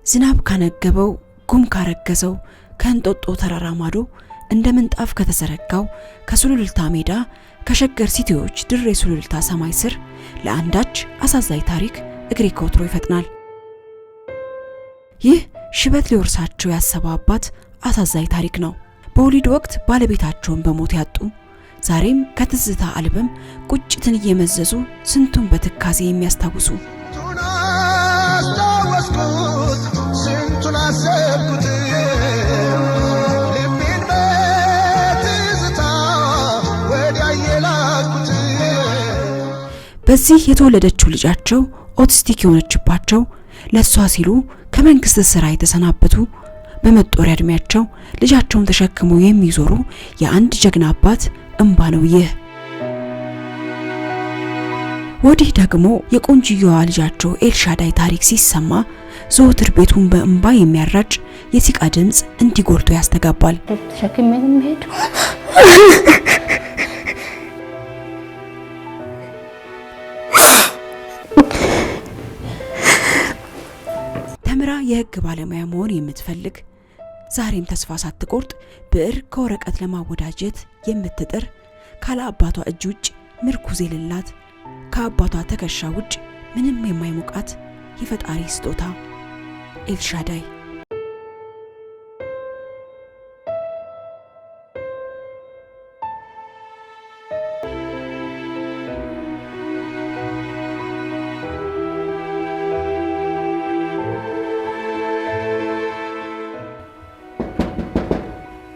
ዝናብ ካነገበው ጉም ካረገዘው ከእንጦጦ ተራራ ማዶ እንደ ምንጣፍ ከተዘረጋው ከሱሉልታ ሜዳ ከሸገር ሲቲዎች ድሬ ሱሉልታ ሰማይ ስር ለአንዳች አሳዛኝ ታሪክ እግሬ ከወትሮ ይፈጥናል። ይህ ሽበት ሊወርሳቸው ያሰበው አባት አሳዛኝ ታሪክ ነው። በወሊድ ወቅት ባለቤታቸውን በሞት ያጡ ዛሬም ከትዝታ አልበም ቁጭትን እየመዘዙ ስንቱን በትካዜ የሚያስታውሱ በዚህ የተወለደችው ልጃቸው ኦቲስቲክ የሆነችባቸው ለሷ ሲሉ ከመንግስት ስራ የተሰናበቱ በመጦሪያ እድሜያቸው ልጃቸውን ተሸክመው የሚዞሩ የአንድ ጀግና አባት እንባ ነው ይህ። ወዲህ ደግሞ የቆንጂዮዋ ልጃቸው ኤልሻዳይ ታሪክ ሲሰማ ዘወትር ቤቱን በእንባ የሚያራጭ የሲቃ ድምጽ እንዲጎርቶ ያስተጋባል። ተሸክመን መሄድ ተምራ የህግ ባለሙያ መሆን የምትፈልግ ዛሬም ተስፋ ሳትቆርጥ ብዕር ከወረቀት ለማወዳጀት የምትጥር ካለ አባቷ እጅ ውጭ ምርኩዝ የሌላት ከአባቷ ትከሻ ውጭ ምንም የማይሞቃት የፈጣሪ ስጦታ ኤልሻዳይ።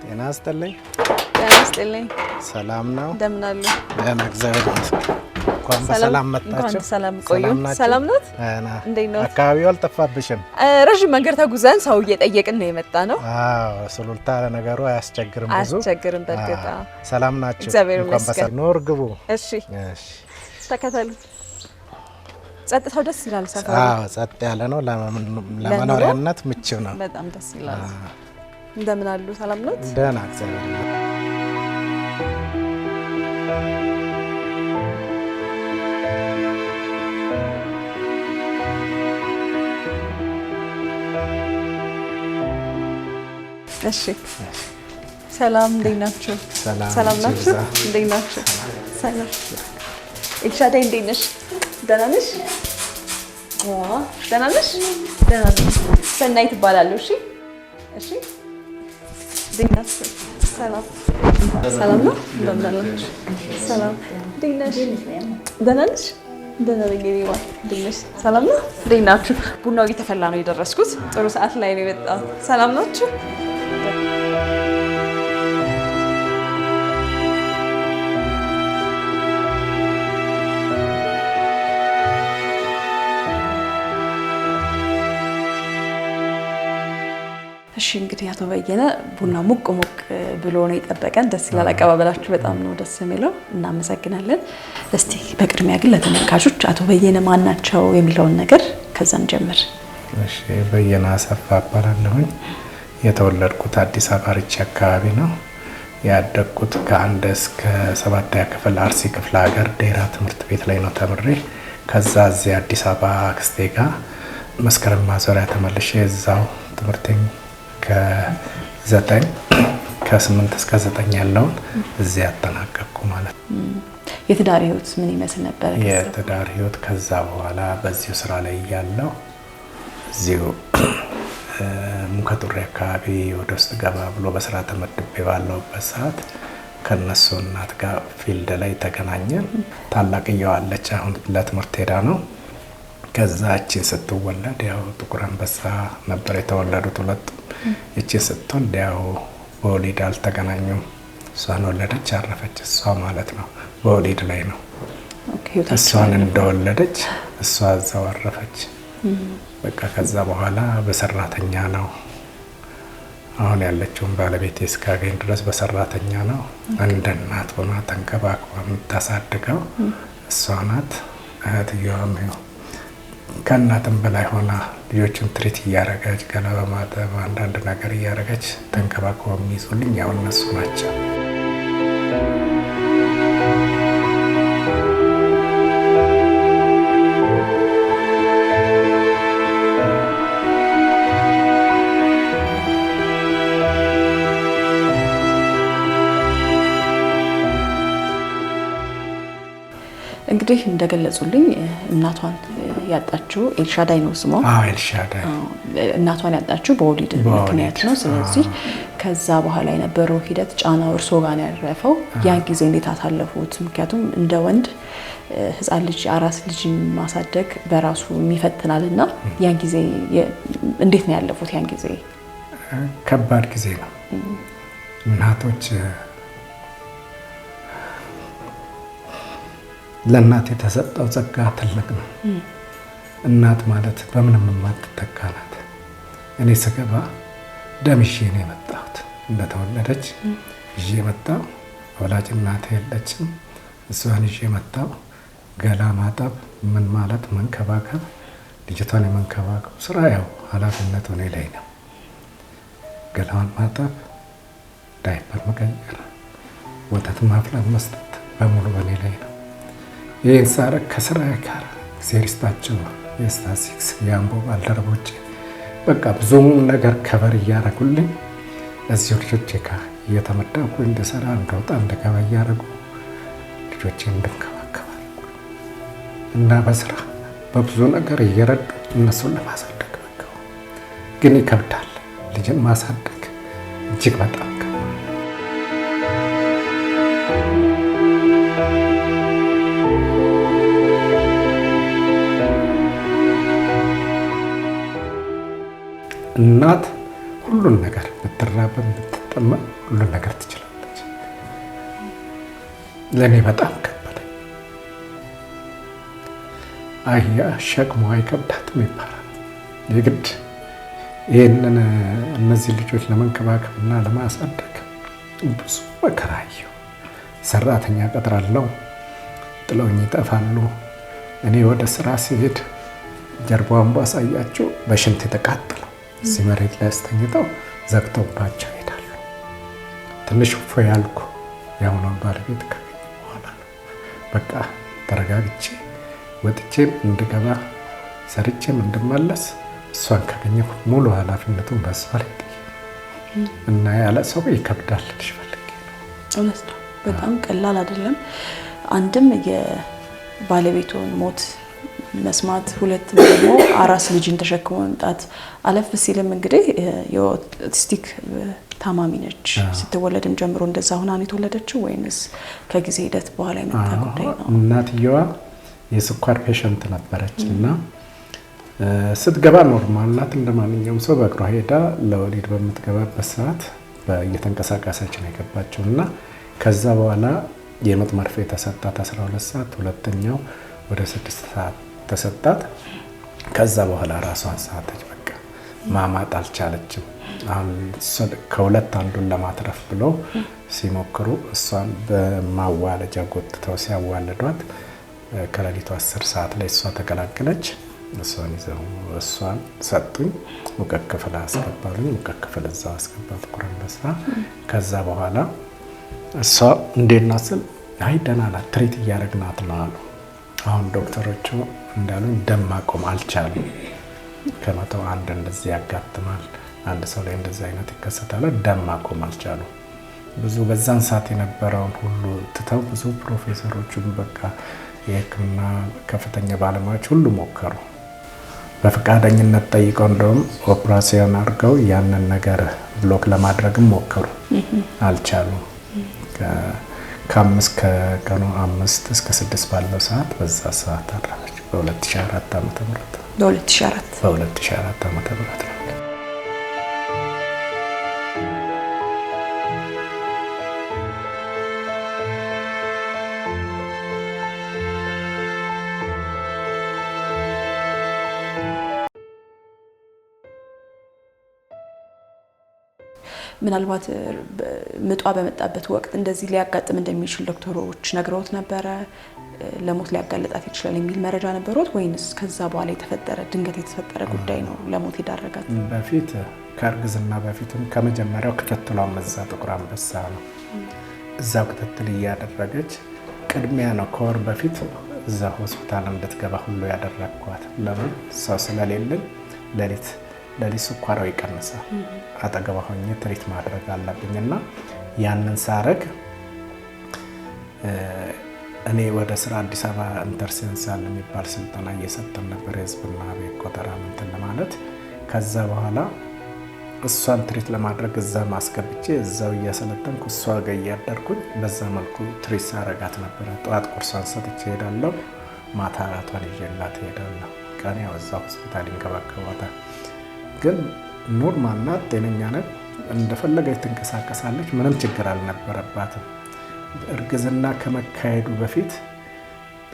ጤናስጥልኝ ሰላም ነው? እንደምን አሉ? ደህና እግዚአብሔር ይመስገን። እንኳን በሰላም መጣችሁ። ሰላም ቆዩ። ሰላም ነው? እንዴት ነው? አካባቢው አልጠፋብሽም? ረጅም መንገድ ተጉዘን ሰው እየጠየቅን ነው የመጣ ነው። ሱሉልታ ለነገሩ አያስቸግርም ብዙ። አያስቸግርም በርግጥ። ሰላም ናችሁ? እግዚአብሔር ይመስገን። ኖር ግቡ። እሺ ተከተሉ። ጸጥታው ደስ ይላል ሰፈሩ። ጸጥ ያለ ነው። ለመኖሪያነት ምቹ ነው። በጣም ደስ ይላል። እንደምን አሉ? ሰላም ነው? ደህና እግዚአብሔር ይመስገን። እሺ ሰላም፣ እንዴት ናችሁ? ሰላም ናችሁ? እንዴት ናችሁ? ሰላም። ኤልሻዳይ እንዴት ነሽ? ደህና ነሽ? ደህና ነሽ? ደህና ነሽ? ሰናይ ትባላለሁ። እሺ እሺ። እንዴት ናችሁ? ሰላም ሰላም ነው? እንደምን አላችሁ? ሰላም። እንዴት ነሽ? ደህና ነሽ? ደህና ነኝ። እንዴት ነሽ? ሰላም ነው? እንዴት ናችሁ? ቡናው እየተፈላ ነው የደረስኩት። ጥሩ ሰዓት ላይ ነው የመጣሁት። ሰላም ናችሁ? እሺ እንግዲህ አቶ በየነ ቡና ሙቅ ብሎ ነው የጠበቀን። ደስ ይላል። አቀባበላችሁ በጣም ነው ደስ የሚለው። እናመሰግናለን። እስቲ በቅድሚያ ግን ለተመልካቾች አቶ በየነ ማን ናቸው የሚለውን ነገር ከዛን ጀምር። እሺ በየነ አሰፋ እባላለሁኝ። የተወለድኩት አዲስ አበባ ርቼ አካባቢ ነው። ያደግኩት ከአንድ እስከ 7ኛ ክፍል አርሲ ክፍለ ሀገር ዴራ ትምህርት ቤት ላይ ነው ተምሬ ከዛ እዚህ አዲስ አበባ አክስቴ ጋር መስከረም ማዞሪያ ተመልሼ እዛው ትምህርቴን ከ8 እስከ 9 ያለውን እዚህ ያጠናቀቅኩ ማለት ነው። የትዳር ህይወት ምን ይመስል ነበር? የትዳር ህይወት ከዛ በኋላ በዚሁ ስራ ላይ ያለው እዚሁ ሙከጡሪ አካባቢ ወደ ውስጥ ገባ ብሎ በስራ ተመድቤ ባለውበት ሰዓት ከነሱ እናት ጋር ፊልድ ላይ ተገናኘን። ታላቅየዋ አለች፣ አሁን ለትምህርት ሄዳ ነው። ከዛችን ስትወለድ ያው ጥቁር አንበሳ ነበር የተወለዱት ሁለቱም። እቺን ስትወልድ ያው በወሊድ አልተገናኙም። እሷን ወለደች፣ አረፈች። እሷ ማለት ነው በወሊድ ላይ ነው። እሷን እንደወለደች እሷ እዛው አረፈች። በቃ ከዛ በኋላ በሰራተኛ ነው አሁን ያለችውን ባለቤቴ እስካገኝ ድረስ በሰራተኛ ነው። እንደ እናት ሆና ተንከባክባ የምታሳድገው እሷ ናት። እህትየዋም ይኸው ከእናትም በላይ ሆና ልጆችን ትሪት እያረገች ገላ በማጠብ አንዳንድ ነገር እያረገች ተንከባክበው የሚይዙልኝ ያው እነሱ ናቸው። እንግዲህ እንደገለጹልኝ እናቷን ያጣችው ኤልሻዳይ ነው ስሟ። ኤልሻዳይ እናቷን ያጣችው በወሊድ ምክንያት ነው። ስለዚህ ከዛ በኋላ የነበረው ሂደት ጫናው እርሶ ጋር ነው ያረፈው። ያን ጊዜ እንዴት አሳለፉት? ምክንያቱም እንደ ወንድ ህፃን ልጅ አራስ ልጅ ማሳደግ በራሱ የሚፈትናልና ያን ጊዜ እንዴት ነው ያለፉት? ያን ጊዜ ከባድ ጊዜ ነው። እናቶች ለእናት የተሰጠው ጸጋ ትልቅ ነው። እናት ማለት በምንም የማትተካ ናት። እኔ ስገባ ደም ይዤ ነው የመጣሁት። እንደተወለደች ይዤ መጣሁ። ወላጅ እናቴ የለችም። እሷን ይዤ መጣሁ። ገላ ማጠብ ምን ማለት መንከባከብ፣ ልጅቷን የመንከባከብ ስራ ያው ኃላፊነቱ እኔ ላይ ነው። ገላዋን ማጠብ፣ ዳይፐር መቀየር፣ ወተት ማፍላት፣ መስጠት በሙሉ በእኔ ላይ ነው። ይህን ሳረግ ከስራ ጋር ሴሪስታቸው የስታሲክስ የአምቦ ባልደረቦች በቃ ብዙ ነገር ከበር እያደረጉልኝ እዚሁ ልጆቼ ጋር እየተመደብኩ እንድሰራ እንደወጣ እንደገባ እያደረጉ ልጆቼን እንድንከባከባል እና በስራ በብዙ ነገር እየረዱ እነሱን ለማሳደግ በቃ ግን ይከብዳል። ልጅን ማሳደግ እጅግ በጣም እናት ሁሉን ነገር ብትራበም ብትጠማ ሁሉን ነገር ትችላለች። ለእኔ በጣም ከበደኝ። አህያ ሸክሟ አይከብዳትም ይባላል። የግድ ይህንን እነዚህ ልጆች ለመንከባከብና ለማሳደግ ብዙ መከራ አየሁ። ሰራተኛ ቀጥራለሁ፣ ጥለውኝ ይጠፋሉ። እኔ ወደ ስራ ሲሄድ ጀርባዋን ባሳያቸው በሽንት የተቃጠለው እዚህ መሬት ላይ አስተኝተው ዘግተውባቸው ይሄዳሉ። ትንሽ እፎ ያልኩ የአሁኗን ባለቤት ካገኘሁ በኋላ ነው በቃ ተረጋግቼ ወጥቼም እንድገባ ሰርቼም እንድመለስ እሷን ካገኘሁ ሙሉ ኃላፊነቱን በእሷ ላይ እና ያለ ሰው ይከብዳል። ልጅ ፈልጌ ነው። እውነት ነው። በጣም ቀላል አይደለም። አንድም የባለቤቱን ሞት መስማት፣ ሁለትም ደግሞ አራስ ልጅን ተሸክሞ መምጣት፣ አለፍ ሲልም እንግዲህ የኦቲስቲክ ታማሚ ነች። ስትወለድም ጀምሮ እንደዛ ሆና ነው የተወለደችው ወይንስ ከጊዜ ሂደት በኋላ የመጣ ጉዳይ ነው? እናትየዋ የስኳር ፔሸንት ነበረች እና ስትገባ ኖርማል ናት፣ እንደማንኛውም ሰው በእግሯ ሄዳ ለወሊድ በምትገባበት ሰዓት እየተንቀሳቀሰች ነው የገባችው እና ከዛ በኋላ የምጥ መርፌ ተሰጣት 12 ሰዓት፣ ሁለተኛው ወደ 6 ሰዓት ተሰጣት። ከዛ በኋላ ራሷን ሳተች። በቃ ማማጥ አልቻለችም። አሁን ከሁለት አንዱን ለማትረፍ ብሎ ሲሞክሩ እሷን በማዋለጃ ጎትተው ሲያዋልዷት ከሌሊቱ 10 ሰዓት ላይ እሷ ተገላገለች። እሷን ይዘው እሷን ሰጡኝ። ሙቀት ክፍል አስገባሉኝ። ሙቀት ክፍል እዛው አስገባት ኩረንበሳ። ከዛ በኋላ እሷ እንዴት ናት ስል አይ ደህና ናት ትሪት እያደረግናት ነው አሉ። አሁን ዶክተሮቹ እንዳሉኝ ደም ማቆም አልቻሉም። ከመቶ አንድ እንደዚህ ያጋጥማል፣ አንድ ሰው ላይ እንደዚህ አይነት ይከሰታል። ደም ማቆም አልቻሉም። ብዙ በዛን ሰዓት የነበረውን ሁሉ ትተው ብዙ ፕሮፌሰሮቹም በቃ የሕክምና ከፍተኛ ባለሙያዎች ሁሉ ሞከሩ። በፈቃደኝነት ጠይቀው እንደውም ኦፕራሲዮን አድርገው ያንን ነገር ብሎክ ለማድረግም ሞከሩ፣ አልቻሉም። ከቀኑ 5 እስከ 6 ባለው ሰዓት በዛ ሰዓት አረፈች። በ2004 ዓ.ም በ2004 ዓ.ም ነው። ምናልባት ምጧ በመጣበት ወቅት እንደዚህ ሊያጋጥም እንደሚችል ዶክተሮች ነግረውት ነበረ? ለሞት ሊያጋልጣት ይችላል የሚል መረጃ ነበሩት ወይንስ ከዛ በኋላ የተፈጠረ ድንገት የተፈጠረ ጉዳይ ነው ለሞት የዳረጋት? በፊት ከእርግዝና በፊትም ከመጀመሪያው ክትትሏን መዛ ጥቁር አንበሳ ነው። እዛው ክትትል እያደረገች ቅድሚያ ነው ከወር በፊት እዛ ሆስፒታል እንድትገባ ሁሉ ያደረግኳት። ለምን ሰው ስለሌለኝ ሌሊት ስኳሯ ይቀንሳል። አጠገቧ ሆኜ ትሪት ማድረግ አለብኝና ያንን ሳረግ እኔ ወደ ስራ አዲስ አበባ ኢንተርሴንሳል የሚባል ስልጠና እየሰጠን ነበር የህዝብና ቤት ቆጠራ እንትን ለማለት። ከዛ በኋላ እሷን ትሪት ለማድረግ እዛ ማስገብቼ እዛው እያሰለጠንኩ እሷ ጋር እያደርኩኝ በዛ መልኩ ትሪት ሳረጋት ነበረ። ጠዋት ቁርሷን ሰጥቼ እሄዳለሁ፣ ማታ እራቷን ይዤላት እሄዳለሁ። ቀን ያው እዛ ሆስፒታል ይንከባከቧታል። ግን ኖርማል ናት፣ ጤነኛ ናት፣ እንደፈለገች ትንቀሳቀሳለች። ምንም ችግር አልነበረባትም። እርግዝና ከመካሄዱ በፊት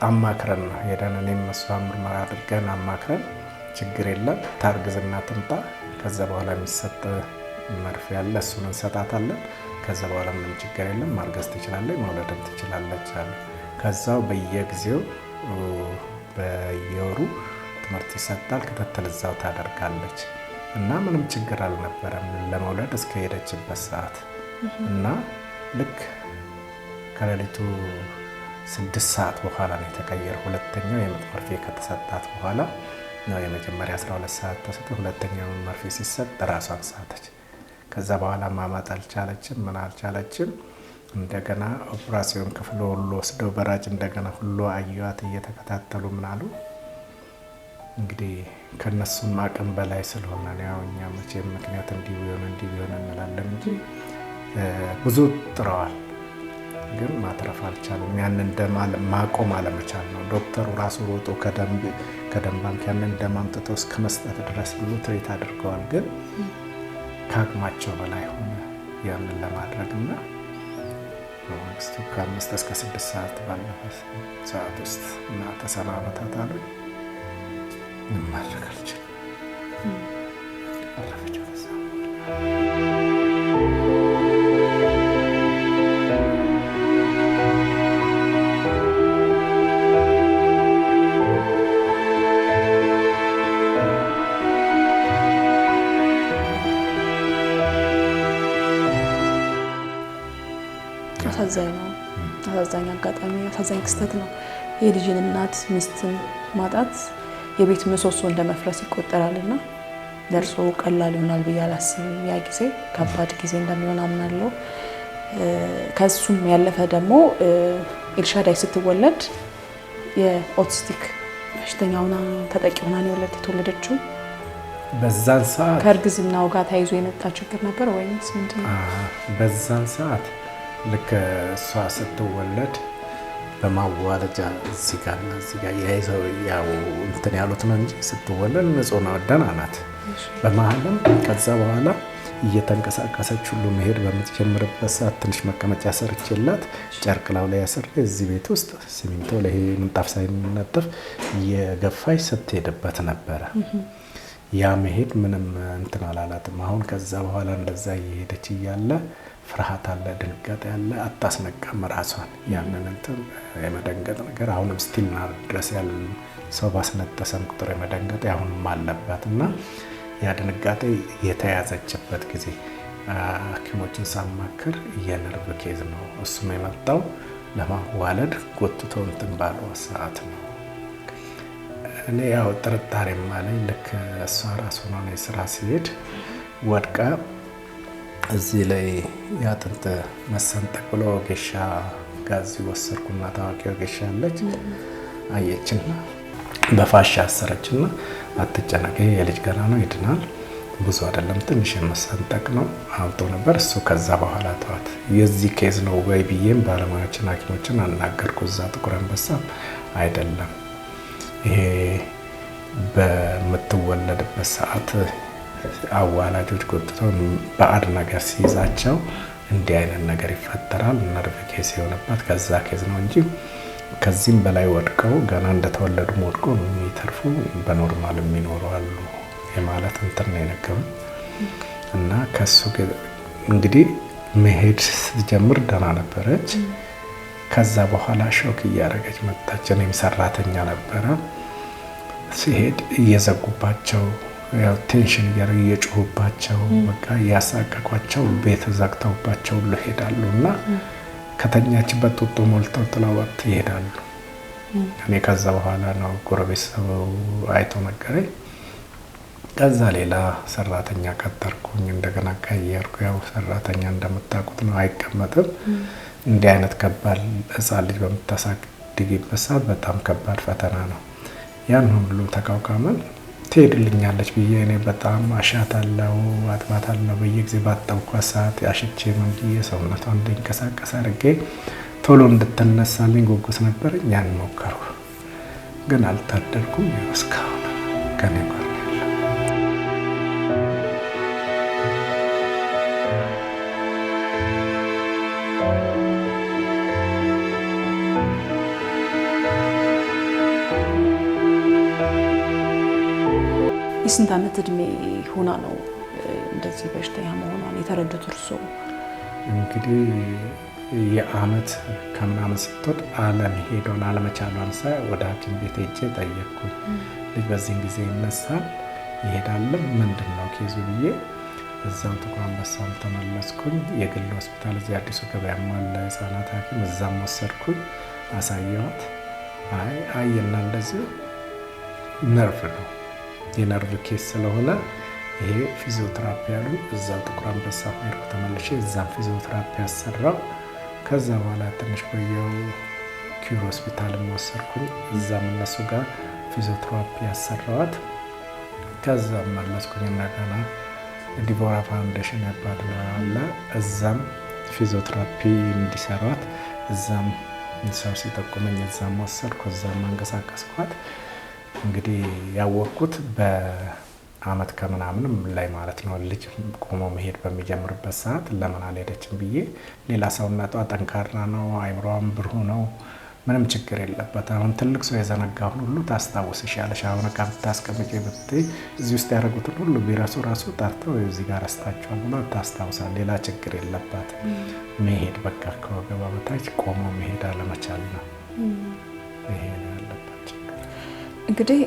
አማክረን ነው ሄደን እኔም እሷን ምርመራ አድርገን አማክረን ችግር የለም ታርግዝና ትምጣ፣ ከዛ በኋላ የሚሰጥ መርፌ ያለ እሱን እንሰጣታለን፣ ከዛ በኋላ ምንም ችግር የለም ማርገዝ ትችላለች፣ መውለድም ትችላለች አለ። ከዛው በየጊዜው በየወሩ ትምህርት ይሰጣል፣ ክትትል እዛው ታደርጋለች እና ምንም ችግር አልነበረም ለመውለድ እስከ ሄደችበት ሰዓት እና ልክ ከሌሊቱ 6 ሰዓት በኋላ ነው የተቀየረ። ሁለተኛው የምጥ መርፌ ከተሰጣት በኋላ ነው የመጀመሪያ 12 ሰዓት ተሰጠ። ሁለተኛው መርፌ ሲሰጥ ራሷን ሳተች። ከዛ በኋላ ማማጥ አልቻለችም፣ ምን አልቻለችም። እንደገና ኦፕራሲዮን ክፍል ሁሉ ወስደው በራጭ እንደገና ሁሉ አዩዋት እየተከታተሉ ምን አሉ። እንግዲህ ከነሱም አቅም በላይ ስለሆነ ያው እኛ መቼም ምክንያት እንዲሆን እንላለን እንጂ ብዙ ጥረዋል፣ ግን ማትረፍ አልቻሉም። ያንን ደም ማቆም አለመቻል ነው። ዶክተሩ ራሱ ሮጦ ከደም ባንክ ያንን ደም አምጥተው እስከ መስጠት ድረስ ብዙ ትሬት አድርገዋል፣ ግን ከአቅማቸው በላይ ሆነ ያንን ለማድረግ እና መንግስቱ ከ5 እስከ 6 ሰዓት ባለፈ ሰዓት ውስጥ እና ተሰናበታት አሉ። ምን ማድረግ አልችልም። አረፈችው። አሳዛኝ ነው። አሳዛኝ አጋጣሚ፣ አሳዛኝ ክስተት ነው። የልጅን እናት ሚስትን ማጣት የቤት ምሰሶ እንደመፍረስ ይቆጠራልና ደርሶ ቀላል ይሆናል ብዬ አላስብም። ያ ጊዜ ከባድ ጊዜ እንደሚሆን አምናለሁ። ከሱም ያለፈ ደግሞ ኤልሻዳይ ስትወለድ የኦቲስቲክ በሽተኛ ሆና ተጠቂ ሆና ነው የተወለደችው። በዛን ሰዓት ከእርግዝናው ጋር ተያይዞ የመጣ ችግር ነበር ወይስ ምንድን ነው? በዛን ሰዓት ልክ እሷ ስትወለድ በማዋለጃ እዚህ ጋር ያይዘው ያው እንትን ያሉት ነው እንጂ ስትወለድ ንጹህ ነው፣ ደህና ናት። በመሀልም ከዛ በኋላ እየተንቀሳቀሰች ሁሉ መሄድ በምትጀምርበት ሰዓት ትንሽ መቀመጫ ሰርቼላት ጨርቅ ላው ላይ ያሰር እዚህ ቤት ውስጥ ሲሚንቶ ላይ ምንጣፍ ሳይነጠፍ እየገፋች ስትሄድበት ነበረ። ያ መሄድ ምንም እንትን አላላትም። አሁን ከዛ በኋላ እንደዛ እየሄደች እያለ ፍርሃት አለ፣ ድንጋጤ አለ፣ አታስነቃም ራሷን። ያንን እንትን የመደንገጥ ነገር አሁንም ስቲልና ድረስ ያለ ሰው ባስነጠሰም ቁጥር የመደንገጥ አሁንም አለባት እና ያ ድንጋጤ የተያዘችበት ጊዜ ሐኪሞችን ሳማክር የነርቭ ኬዝ ነው። እሱም የመጣው ለማዋለድ ጎትቶ እንትን ባለው ሰዓት ነው። እኔ ያው ጥርጣሬም አለኝ። ልክ እሷ ራሱ ነው ስራ ሲሄድ ወድቃ እዚህ ላይ ያጥንት መሰንጠቅ ብሎ ወጌሻ ጋዝ ወሰድኩና ታዋቂ ወጌሻ አለች አየችና በፋሻ አሰረችና አትጨነቂ የልጅ ገና ነው ይድናል፣ ብዙ አይደለም ትንሽ መሰንጠቅ ነው አውጦ ነበር እሱ። ከዛ በኋላ ተዋት። የዚህ ኬዝ ነው ወይ ብዬም ባለሙያዎችን ሐኪሞችን አናገርኩ። እዛ ጥቁር አንበሳ አይደለም ይሄ በምትወለድበት ሰዓት አዋላጆች ጎትተው ባዕድ ነገር ሲይዛቸው እንዲህ አይነት ነገር ይፈጠራል። ነርቭ ኬዝ የሆነባት ከዛ ኬዝ ነው እንጂ ከዚህም በላይ ወድቀው ገና እንደተወለዱ ወድቀው የሚተርፉ በኖርማል የሚኖሩ አሉ የማለት እንትን ነው የነገሩኝ። እና ከሱ እንግዲህ መሄድ ስትጀምር ደህና ነበረች። ከዛ በኋላ ሾክ እያደረገች መጣች። እኔም ሰራተኛ ነበረ። ሲሄድ እየዘጉባቸው ያው ቴንሽን እያደረጉ እየጮሁባቸው በቃ እያሳቀቋቸው ቤት ዘግተውባቸው ሁሉ ይሄዳሉ እና ከተኛችበት ጡጦ ሞልተው ጥለዋት ይሄዳሉ። እኔ ከዛ በኋላ ነው ጎረቤት ሰው አይቶ ነገረኝ። ከዛ ሌላ ሰራተኛ ቀጠርኩኝ፣ እንደገና ቀየርኩ። ያው ሰራተኛ እንደምታውቁት ነው አይቀመጥም። እንዲህ አይነት ከባድ ሕፃን ልጅ በምታሳድጊበት ሰዓት በጣም ከባድ ፈተና ነው። ያን ሁሉ ተቋቁመን ትሄድልኛለች ብዬ እኔ በጣም አሻታለሁ፣ አጥባታለሁ። በየጊዜው ባጠብኳት ሰዓት አሽቼ ምን ብዬ ሰውነቷን እንዲንቀሳቀስ አድርጌ ቶሎ እንድትነሳልኝ ጉጉት ነበር። ያን ሞከርኩ፣ ግን አልታደልኩም። እስካሁን ከኔ ጋር የስንት ዓመት እድሜ ሆና ነው እንደዚህ በሽተኛ መሆኗን የተረዱት እርስዎ? እንግዲህ የአመት ከምናምን ስትወድ አለመሄዷን አለመቻሏን ሳይ ወደ ሐኪም ቤት ሄጄ ጠየቅኩኝ። ልጅ በዚህን ጊዜ ይነሳል ይሄዳልም ምንድን ነው ኬዙ ብዬ እዛው ጥቁር አንበሳም ተመለስኩኝ። የግል ሆስፒታል እዚህ አዲሱ ገበያም አለ ህጻናት ሐኪም እዛም ወሰድኩኝ፣ አሳየኋት። አየና እንደዚህ ነርቭ ነው የነርቭ ኬስ ስለሆነ ይሄ ፊዚዮቴራፒ ያሉ እዛው ጥቁር አንበሳ ሄድኩ ተመልሼ እዛም ፊዚዮቴራፒ ያሰራው። ከዛ በኋላ ትንሽ ቆየው ኪዩር ሆስፒታልም ወሰድኩኝ፣ እዛም እነሱ ጋር ፊዚዮቴራፒ ያሰራዋት። ከዛ መለስኩኝ እንደገና ዲቦራ ፋውንዴሽን ያባላል እዛም ፊዚዮቴራፒ እንዲሰሯት እዛም ሰው ሲጠቁመኝ እዛም ወሰድኩ፣ እዛም አንቀሳቀስኳት። እንግዲህ ያወቅኩት በአመት ከምናምንም ላይ ማለት ነው። ልጅ ቆሞ መሄድ በሚጀምርበት ሰዓት ለምን አልሄደችም ብዬ ሌላ ሰውነቷ ጠንካራ ነው፣ አይምሮዋም ብሩህ ነው፣ ምንም ችግር የለበት። አሁን ትልቅ ሰው የዘነጋውን ሁሉ ታስታውስሻለሽ። አሁን ዕቃ ብታስቀምጪ ብትይ እዚህ ውስጥ ያደረጉትን ሁሉ ቢረሱ ራሱ ጠርተው እዚህ ጋር ረስታችኋል ብሎ ታስታውሳል። ሌላ ችግር የለባት። መሄድ በቃ ከወገቧ በታች ቆሞ መሄድ አለመቻል ነው። ይሄ ነው ያለባት ችግር። እንግዲህ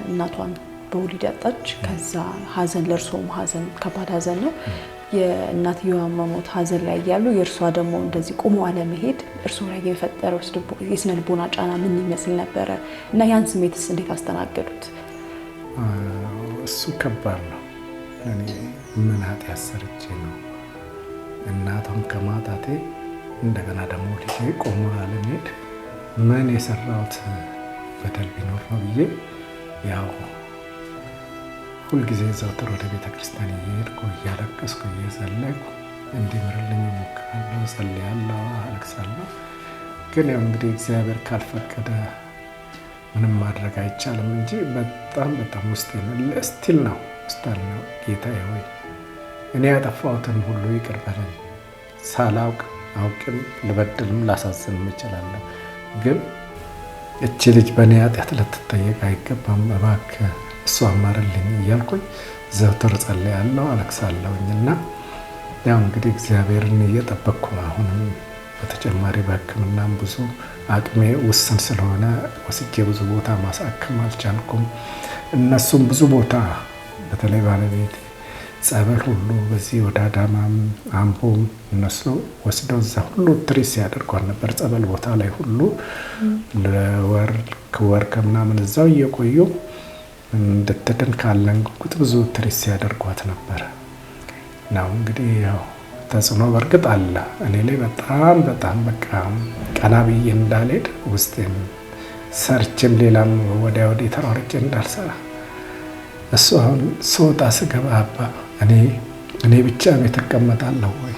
እናቷን በወሊድ ያጣች፣ ከዛ ሀዘን፣ ለእርሶም ሀዘን ከባድ ሀዘን ነው። የእናትየዋ መሞት ሀዘን ላይ ያሉ የእርሷ ደግሞ እንደዚህ ቆሞ አለመሄድ እርሶ ላይ የፈጠረው የስነ ልቦና ጫና ምን ይመስል ነበረ እና ያን ስሜትስ እንዴት አስተናገዱት? እሱ ከባድ ነው። እኔ ምን ኃጢአት ሰርቼ ነው እናቷን ከማጣቴ እንደገና ደግሞ ልጄ ቆሞ አለመሄድ ምን የሰራሁት በደል ቢኖር ነው ብዬ ያው ሁልጊዜ ዘውትር ወደ ቤተ ክርስቲያን እየሄድኩ እያለቀስኩ እየጸለይኩ እንዲምርልኝ እሞክራለሁ፣ ጸልያለሁ፣ አለቅሳለሁ። ግን ያው እንግዲህ እግዚአብሔር ካልፈቀደ ምንም ማድረግ አይቻልም እንጂ በጣም በጣም ውስጤ ስቲል ነው ጌታዬ ሆይ እኔ ያጠፋሁትን ሁሉ ይቅር በለኝ። ሳላውቅ አውቅም ልበድልም ላሳዝንም እችላለሁ፣ ግን እቺ ልጅ በእኔ ኃጢአት ልትጠየቅ አይገባም፣ እባክህ እሱ አማርልኝ እያልኩኝ ዘውትር ጸልያለሁ፣ አለቅሳለሁኝ። እና ያው እንግዲህ እግዚአብሔርን እየጠበቅኩ ነው። አሁንም በተጨማሪ በሕክምናም ብዙ አቅሜ ውስን ስለሆነ ወስጄ ብዙ ቦታ ማሳከም አልቻልኩም። እነሱም ብዙ ቦታ በተለይ ባለቤት ጸበል ሁሉ በዚህ ወደ አዳማም አምቦም እነሱ ወስደው እዛ ሁሉ ትሪስ ያደርጓል ነበር። ጸበል ቦታ ላይ ሁሉ ለወር ከምናምን እዛው እየቆዩ እንድትድን ካለን ጉጉት ብዙ ትሪስ ያደርጓት ነበር። ነው እንግዲህ ያው ተጽዕኖ በእርግጥ አለ እኔ ላይ በጣም በጣም በቃ ቀና ብዬ እንዳልሄድ ውስጤን ሰርችም ሌላም ወዲያ ወዲህ ተሯርጬ እንዳልሰራ እሱ አሁን ስወጣ ስገባ አባ እኔ ብቻ ቤት እቀመጣለሁ ወይ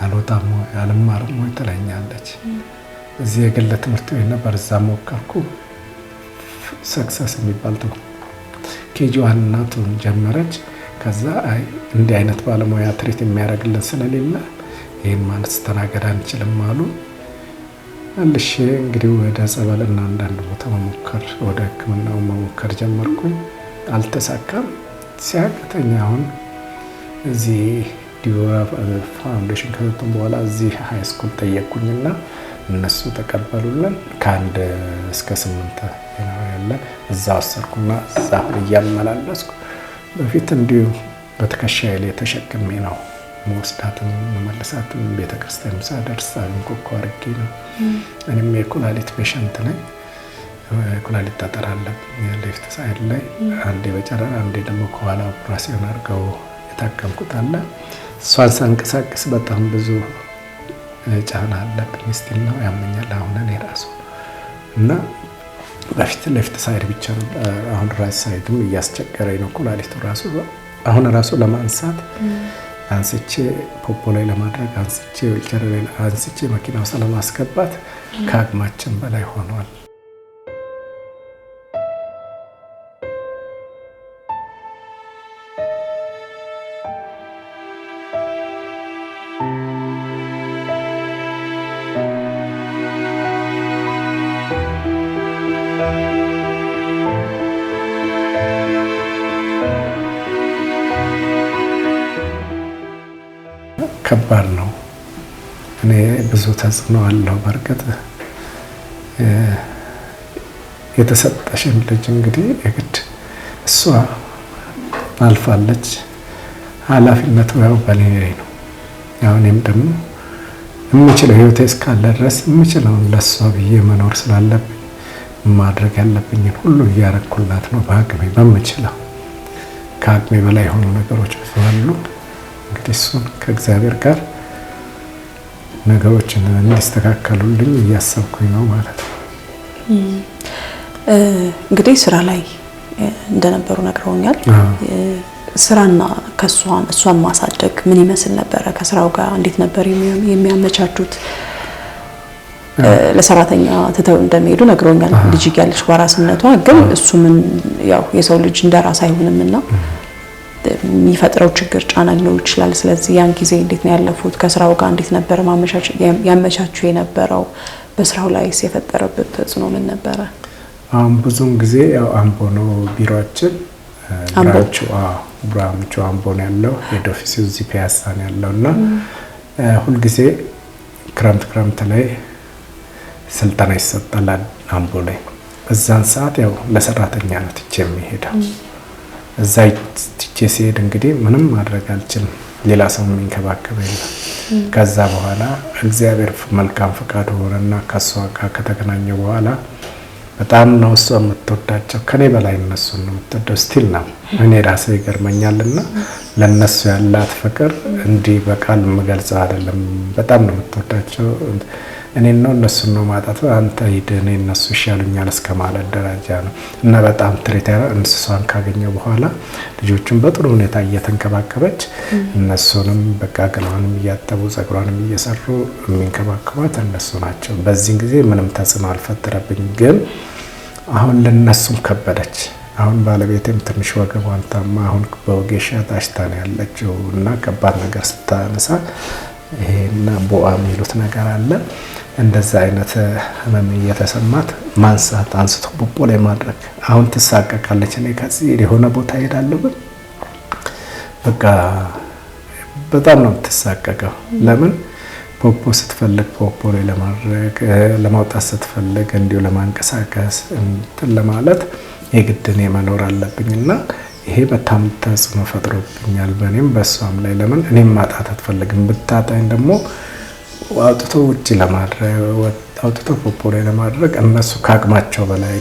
አልወጣም ወይ አልማርም ወይ ትለኛለች። እዚህ የግል ትምህርት ቤት ነበር፣ እዛ ሞከርኩ። ሰክሰስ የሚባል ኬጂ ዋን እናቱን ጀመረች። ከዛ እንዲህ አይነት ባለሙያ ትሪት የሚያደርግልን ስለሌለ ይህን ማስተናገድ አንችልም አሉ። መልሼ እንግዲህ ወደ ጸበልና አንዳንድ ቦታ መሞከር ወደ ሕክምናው መሞከር ጀመርኩኝ። አልተሳካም። ሲያቅተኝ አሁን እዚህ ዲቦራ ፋውንዴሽን ከሰጡን በኋላ እዚህ ሃይ ስኩል ጠየቅኩኝና እነሱ ተቀበሉልን። ከ1 እስከ 8 ያለ እዛ ወሰድኩና እዛ እያመላለስኩ በፊት እንዲሁ በትከሻዬ ላይ ተሸክሜ ነው መወስዳትም መመለሳትም ቤተክርስቲያን ሳደርስ አንኮኮ አድርጌ ነው። እኔም የኩላሊት ፔሸንት ነኝ። ኩላሊት ጠጠር አለብኝ ሌፍት ሳይድ ላይ፣ አንዴ በጨረር አንዴ ደግሞ ከኋላ ኦፕራሲዮን አድርገው የታከምኩት አለ። እሷን ሳንቀሳቀስ በጣም ብዙ ጫና አለብኝ። ስቲል ነው ያመኛል አሁን እኔ ራሱ እና በፊት ሌፍት ሳይድ ብቻ ነው። አሁን ራይት ሳይድም እያስቸገረኝ ነው። ኩላሊቱ ራሱ አሁን ራሱ ለማንሳት አንስቼ ፖፖ ላይ ለማድረግ አንስቼ ዊልቸር ላይ አንስቼ መኪና ውስጥ ለማስገባት ከአቅማችን በላይ ሆኗል። ከባድ ነው። እኔ ብዙ ተጽዕኖ አለው። በእርግጥ የተሰጠሽን ልጅ እንግዲህ የግድ እሷ አልፋለች። ኃላፊነቱ ያው በእኔ ላይ ነው። ያው እኔም ደግሞ የምችለው ህይወቴ እስካለ ድረስ የምችለውን ለሷ ብዬ መኖር ስላለብኝ ማድረግ ያለብኝን ሁሉ እያረኩላት ነው በአቅሜ በምችለው። ከአቅሜ በላይ የሆኑ ነገሮች ብዙ አሉ። እንግዲህ እሱን ከእግዚአብሔር ጋር ነገሮችን እንዲስተካከሉልኝ እያሰብኩኝ ነው ማለት ነው። እንግዲህ ስራ ላይ እንደነበሩ ነግረውኛል። ስራና እሷን ማሳደግ ምን ይመስል ነበረ? ከስራው ጋር እንዴት ነበር የሚያመቻቹት? ለሰራተኛ ትተው እንደሚሄዱ ነግረውኛል። ልጅ ያለች በራስነቷ ግን እሱ ምን ያው የሰው ልጅ እንደራስ አይሆንምና የሚፈጥረው ችግር ጫና ሊኖር ይችላል። ስለዚህ ያን ጊዜ እንዴት ነው ያለፉት? ከስራው ጋር እንዴት ነበር ያመቻቹ የነበረው? በስራው ላይ የፈጠረበት ተጽዕኖ ምን ነበረ? አሁን ብዙውን ጊዜ ያው አምቦ ነው ቢሮአችን። ብራንቹ አምቦ ነው ያለው። ሄድ ኦፊሱ እዚህ ፒያሳ ነው ያለውና ሁልጊዜ ክረምት ላይ ስልጠና ይሰጣል አምቦ ላይ። በዛን ሰዓት ያው ለሰራተኛ ነው ትቼ የሚሄደው። እዛ ትቼ ሲሄድ እንግዲህ ምንም ማድረግ አልችልም። ሌላ ሰው የሚንከባከብ የለም። ከዛ በኋላ እግዚአብሔር መልካም ፈቃዱ ሆነና ከሷ ጋር ከተገናኘ በኋላ በጣም ነው እሷ የምትወዳቸው። ከኔ በላይ እነሱን ነው የምትወደው። ስቲል ነው እኔ ራሴ ይገርመኛልና ለነሱ ያላት ፍቅር እንዲህ በቃል የምገልጸው አይደለም። በጣም ነው የምትወዳቸው። እኔ ነው እነሱን ነው ማጣት አንተ ሂድ እኔ እነሱ ይሻሉኛል እስከ ማለት ደረጃ ነው። እና በጣም ትሪተር እንስሷን ካገኘው በኋላ ልጆቹን በጥሩ ሁኔታ እየተንከባከበች እነሱንም በቃ ገላዋንም እያጠቡ ጸጉሯንም እየሰሩ የሚንከባከቧት እነሱ ናቸው። በዚህ ጊዜ ምንም ተጽዕኖ አልፈጠረብኝ። ግን አሁን ለነሱም ከበደች። አሁን ባለቤቴም ትንሽ ወገቧን ታማ አሁን በወጌሻ ታሽታ ነው ያለችው እና ከባድ ነገር ስታነሳ ይሄና ቦአ የሚሉት ነገር አለ። እንደዛ አይነት ህመም እየተሰማት ማንሳት አንስቶ ፖፖ ላይ ማድረግ አሁን ትሳቀቃለች። እኔ ከዚህ የሆነ ቦታ ሄዳለሁ ግን በቃ በጣም ነው የምትሳቀቀው። ለምን ፖፖ ስትፈልግ ፖፖ ላይ ለማድረግ ለማውጣት ስትፈልግ እንዲሁ ለማንቀሳቀስ እንትን ለማለት የግድ እኔ መኖር አለብኝና ይሄ በጣም ተጽዕኖ ፈጥሮብኛል በእኔም በሷም ላይ። ለምን እኔም ማጣት አትፈልግም። ብታጣኝ ደግሞ አውጥቶ ውጪ ለማድረግ አውጥቶ ፖፖ ላይ ለማድረግ እነሱ ከአቅማቸው በላይ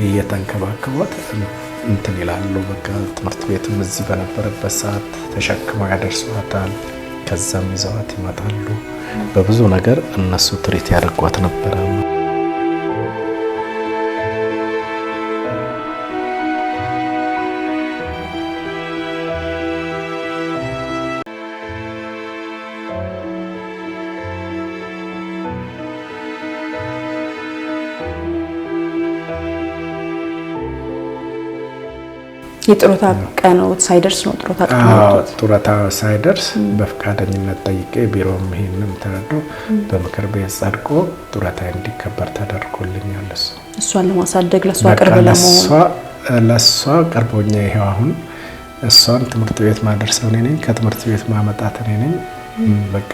እየተንከባከቧት እንትን ይላሉ። በቃ ትምህርት ቤትም እዚህ በነበረበት ሰዓት ተሸክመው ያደርሷታል። ከዛም ይዘዋት ይመጣሉ። በብዙ ነገር እነሱ ትሪት ያደርጓት ነበረ። የጥሮታ ቀኖት ሳይደርስ ነው ጥሮታ ቀኖት ጥሮታ ሳይደርስ በፍቃደኝነት ጠይቄ ቢሮም ይሄንን ተረዶ በምክር ቤት ጸድቆ ጥሮታ እንዲከበር ተደርጎልኛል። እሷን ለማሳደግ ለሷ ቅርብ ለመሆን ለሷ ቅርቦኛ ይሄው አሁን እሷን ትምህርት ቤት ማድረስ እኔ ነኝ፣ ከትምህርት ቤት ማመጣት እኔ ነኝ። በቃ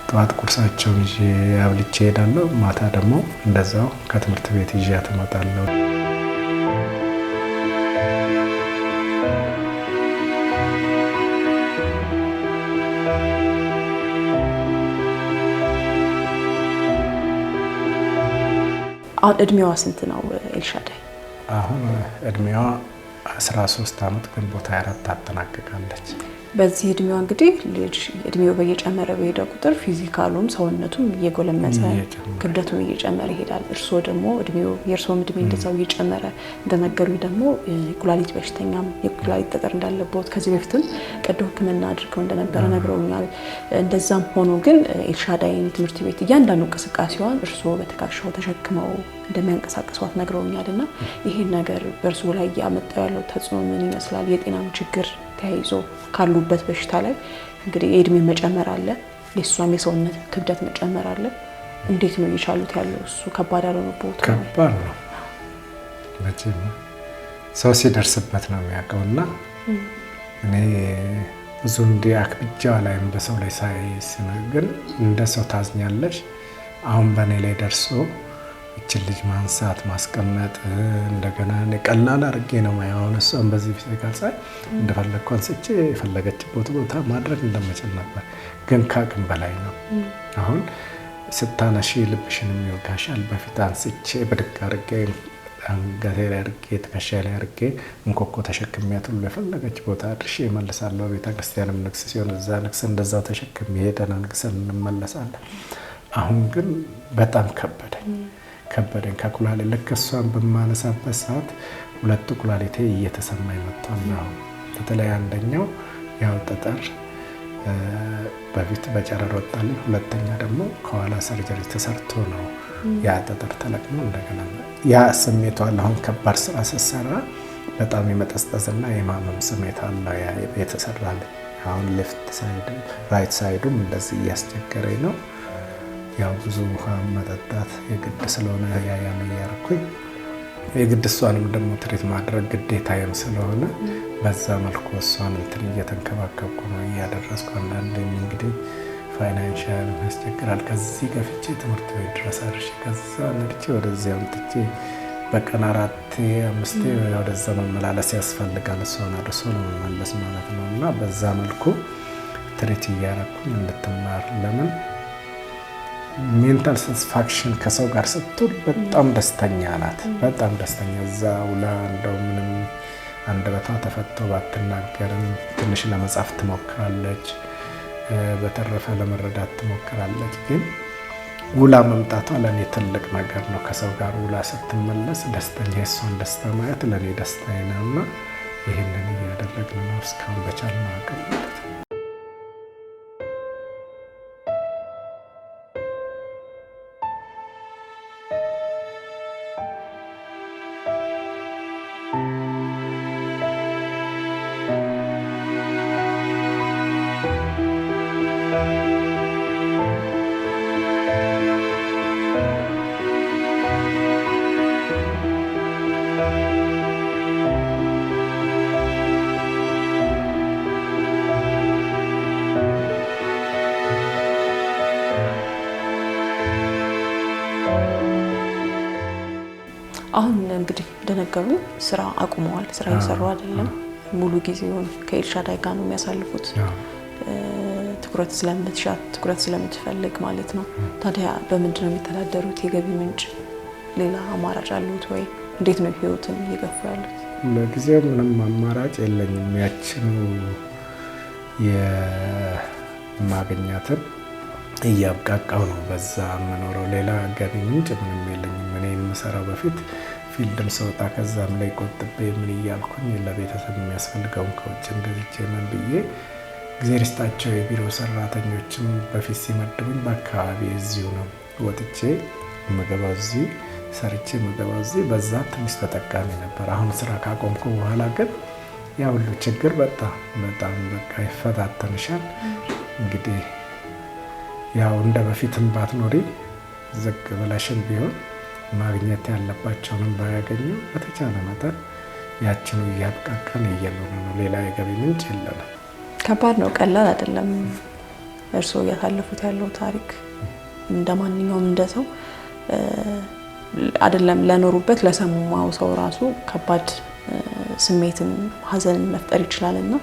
ጠዋት ቁርሳቸውን ይዤ አብልቼ እሄዳለሁ። ማታ ደግሞ እንደዛው ከትምህርት ቤት ይዣት እመጣለሁ። አሁን እድሜዋ ስንት ነው ኤልሻዳይ? አሁን እድሜዋ 13 ዓመት ግንቦት 24 ታጠናቅቃለች። በዚህ እድሜዋ እንግዲህ ልጅ እድሜው በየጨመረ በሄደ ቁጥር ፊዚካሉም ሰውነቱም እየጎለመሰ ክብደቱም እየጨመረ ይሄዳል። እርስዎ ደግሞ የእርስዎም እድሜ እንደዛው እየጨመረ እንደነገሩኝ ደግሞ የኩላሊት በሽተኛም የኩላሊት ጠጠር እንዳለበት ከዚህ በፊትም ቀዶ ሕክምና አድርገው እንደነበረ ነግረውኛል። እንደዛም ሆኖ ግን ኤልሻዳይ ትምህርት ቤት እያንዳንዱ እንቅስቃሴዋን እርስዎ በትከሻው ተሸክመው እንደሚያንቀሳቅሷት ነግረውኛልና ይሄን ነገር በእርስዎ ላይ ያመጣው ያለው ተጽዕኖ ምን ይመስላል? የጤናም ችግር ተያይዞ ካሉበት በሽታ ላይ እንግዲህ የእድሜ መጨመር አለ፣ የእሷም የሰውነት ክብደት መጨመር አለ። እንዴት ነው እየቻሉት ያለው? እሱ ከባድ ያልሆነበት? ከባድ ነው መቼም ሰው ሲደርስበት ነው የሚያውቀውና እኔ ብዙ እንዲህ አክብጃው ላይ በሰው ላይ ግን እንደ ሰው ታዝኛለሽ። አሁን በእኔ ላይ ደርሶ እችን ልጅ ማንሳት ማስቀመጥ እንደገና ቀላል አድርጌ ነው ማየውን። እሷን በዚህ ፊዚካል ሳይ እንደፈለግኩ አንስቼ የፈለገችበት ቦታ ማድረግ እንደምችል ነበር፣ ግን ከአቅም በላይ ነው። አሁን ስታነሺ ልብሽን የሚወጋሻል። በፊት አንስቼ ብድግ አድርጌ አንገቴ ላይ አድርጌ ትከሻ ላይ አድርጌ እንኮኮ ተሸክሚያት ሁሉ የፈለገች ቦታ አድርሼ እመልሳለሁ። ቤተክርስቲያንም ንግስ ሲሆን እዛ ንግስ እንደዛው ተሸክሜ ሄደን ንግሰን እንመለሳለን። አሁን ግን በጣም ከበደኝ። ከኩላሊት ልክ እሷን በማነሳበት ሰዓት ሁለቱ ኩላሊቴ እየተሰማኝ መጥቷል። አሁን በተለይ አንደኛው ያው ጠጠር በፊት በጨረር ወጣልኝ፣ ሁለተኛ ደግሞ ከኋላ ሰርጀሪ ተሰርቶ ነው ያ ጠጠር ተለቅሞ እንደገና ያ ስሜቱ አለ። አሁን ከባድ ስራ ስትሰራ በጣም የመጠስጠስና የማመም ስሜት አለው ያ የተሰራልኝ። አሁን ሌፍት ሳይድ ራይት ሳይዱም እንደዚህ እያስቸገረኝ ነው። ያው ብዙ ውሃ መጠጣት የግድ ስለሆነ ያን እያደረኩኝ የግድ እሷንም ደግሞ ትሪት ማድረግ ግዴታዬም ስለሆነ በዛ መልኩ እሷን እንትን እየተንከባከብኩ ነው እያደረስኩ። አንዳንዴም እንግዲህ ፋይናንሻል ያስቸግራል። ከዚህ ገፍቼ ትምህርት ቤት ድረስ አድርሼ ከዛ ነድቼ ወደዚያ አምጥቼ በቀን 4-5 ወደዛ መመላለስ ያስፈልጋል። እሷን አድርሶ ለመመለስ ማለት ነው። እና በዛ መልኩ ትሪት እያደረኩኝ እንድትማር ለምን ሜንታል ሳቲስፋክሽን ከሰው ጋር ስትውል በጣም ደስተኛ ናት። በጣም ደስተኛ እዛ ውላ እንደው ምንም አንደበቷ ተፈቶ ባትናገርም ትንሽ ለመጻፍ ትሞክራለች፣ በተረፈ ለመረዳት ትሞክራለች። ግን ውላ መምጣቷ ለእኔ ትልቅ ነገር ነው። ከሰው ጋር ውላ ስትመለስ ደስተኛ የእሷን ደስታ ማየት ለእኔ ደስታዬ ነውና ይህንን እያደረግን ነው እስካሁን በቻልነው አቅም ማለት ነው። አሁን እንግዲህ እንደነገሩ ስራ አቁመዋል። ስራ እየሰሩ አይደለም። ሙሉ ጊዜውን ከኤልሻዳይ ጋር ነው የሚያሳልፉት። ትኩረት ስለምትሻት ትኩረት ስለምትፈልግ ማለት ነው። ታዲያ በምንድን ነው የሚተዳደሩት? የገቢ ምንጭ ሌላ አማራጭ አሉት ወይ? እንዴት ነው ህይወትን እየገፉ ያሉት? ለጊዜው ምንም አማራጭ የለኝም። ያችኑ የማገኛትን እያብቃቃው ነው በዛ የምኖረው። ሌላ ገቢ ምንጭ ምንም የለኝም። እኔ የምሰራው በፊት ፊልድም ስወጣ ከዛም ላይ ቆጥቤ ምን እያልኩኝ ለቤተሰብ የሚያስፈልገውን ከውጭም ገዝቼ ምን ብዬ ጊዜ ርስጣቸው የቢሮ ሰራተኞችም በፊት ሲመድቡኝ በአካባቢ እዚሁ ነው ወጥቼ መገባው እዚህ ሰርቼ መገባው እዚህ በዛ ትንሽ ተጠቃሚ ነበር። አሁን ስራ ካቆምኩ በኋላ ግን ያ ሁሉ ችግር በጣም በቃ ይፈታተንሻል። እንግዲህ ያው እንደ በፊትም ባትኖሪ ዝቅ ብለሽም ቢሆን ማግኘት ያለባቸውንም ባያገኙ በተቻለ መጠን ያችኑ እያብቃቃን እየኖረ ነው። ሌላ የገቢ ምንጭ የለንም። ከባድ ነው፣ ቀላል አይደለም። እርስዎ እያሳለፉት ያለው ታሪክ እንደማንኛውም እንደሰው አይደለም ለኖሩበት ለሰማው ሰው ራሱ ከባድ ስሜትን ሀዘንን መፍጠር ይችላልና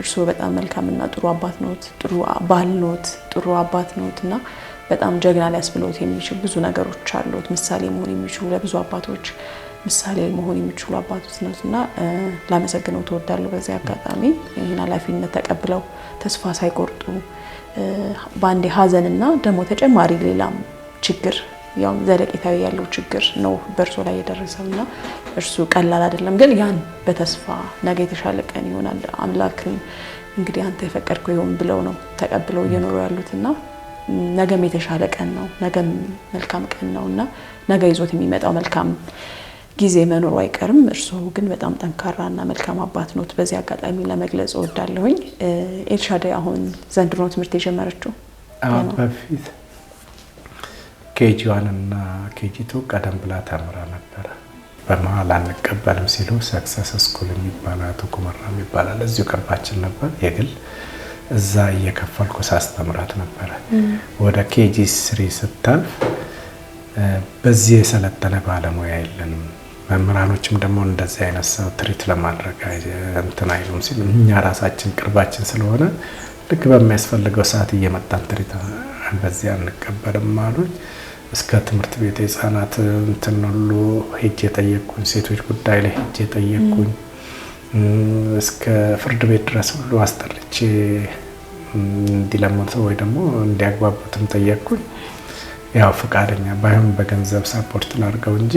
እርስዎ በጣም መልካምና ጥሩ አባት ነዎት፣ ጥሩ ባል ነዎት፣ ጥሩ አባት ነዎትና በጣም ጀግና ሊያስብሎት የሚችል ብዙ ነገሮች አሉት። ምሳሌ መሆን የሚችሉ ለብዙ አባቶች ምሳሌ መሆን የሚችሉ አባቶች ነዎትና ላመሰግነው ተወዳለሁ። በዚህ አጋጣሚ ይህን ኃላፊነት ተቀብለው ተስፋ ሳይቆርጡ በአንዴ ሀዘንና ደግሞ ተጨማሪ ሌላም ችግር ያው ዘለቄታዊ ያለው ችግር ነው በእርሶ ላይ የደረሰውና እርሱ ቀላል አይደለም። ግን ያን በተስፋ ነገ የተሻለ ቀን ይሆናል አምላክን እንግዲህ አንተ የፈቀድከው ይሁን ብለው ነው ተቀብለው እየኖሩ ያሉትና ነገም የተሻለ ቀን ነው፣ ነገም መልካም ቀን ነውና ነገ ይዞት የሚመጣው መልካም ጊዜ መኖሩ አይቀርም። እርሱ ግን በጣም ጠንካራና መልካም አባት ነዎት። በዚህ አጋጣሚ ለመግለጽ እወዳለሁኝ። ኤልሻዳይ አሁን ዘንድሮ ትምህርት የጀመረችው በፊት ኬጂ1 እና ኬጂ2 ቀደም ብላ ተምራ ነበረ። በመሀል አንቀበልም ሲሉ ሰክሰስ ስኩል የሚባል አቶ ኩመራ የሚባል እዚሁ ቅርባችን ነበር የግል እዛ እየከፈልኩ ሳስተምራት ነበረ። ወደ ኬጂ3 ስታልፍ በዚህ የሰለጠነ ባለሙያ የለንም፣ መምህራኖችም ደግሞ እንደዚህ አይነት ሰው ትሪት ለማድረግ እንትን አይሉም ሲሉ እኛ ራሳችን ቅርባችን ስለሆነ ልክ በሚያስፈልገው ሰዓት እየመጣን ትሪት በዚህ አንቀበልም አሉኝ። እስከ ትምህርት ቤት የህፃናት እንትን ሁሉ ሄጄ ጠየቅኩኝ፣ ሴቶች ጉዳይ ላይ ሄጄ ጠየቅኩኝ፣ እስከ ፍርድ ቤት ድረስ ሁሉ አስጠልቼ እንዲለምኑት ወይ ደግሞ እንዲያግባቡትም ጠየቅኩኝ። ያው ፈቃደኛ ባይሆን በገንዘብ ሳፖርት ላድርገው እንጂ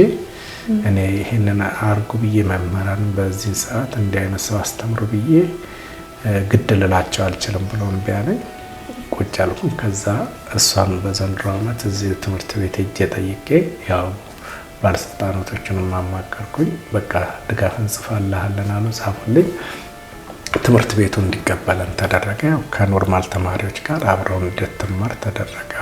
እኔ ይሄንን አርጉ ብዬ መምህራን በዚህ ሰዓት እንዲህ አይነት ሰው አስተምሩ ብዬ ግድ ልላቸው አልችልም ብሎ እምቢ አለኝ። ቁጭ አልኩኝ። ከዛ እሷን በዘንድሮ ዓመት እዚህ ትምህርት ቤት ሄጄ ጠይቄ ያው ባለስልጣናቶችን ማማከርኩኝ። በቃ ድጋፍ እንጽፋለን አሉ፣ ጻፉልኝ። ትምህርት ቤቱ እንዲቀበለን ተደረገ። ያው ከኖርማል ተማሪዎች ጋር አብረው እንድትማር ተደረገ።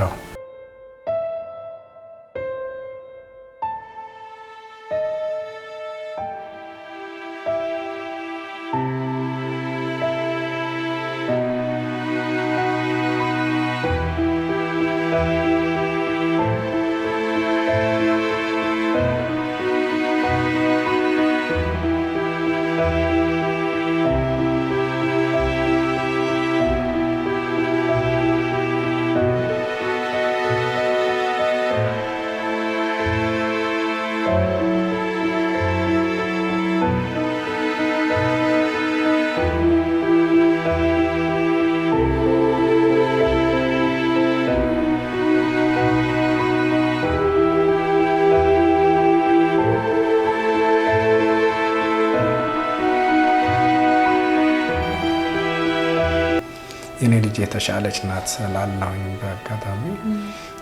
የኔ ልጅ የተሻለች ናት ስላለሁኝ በአጋጣሚ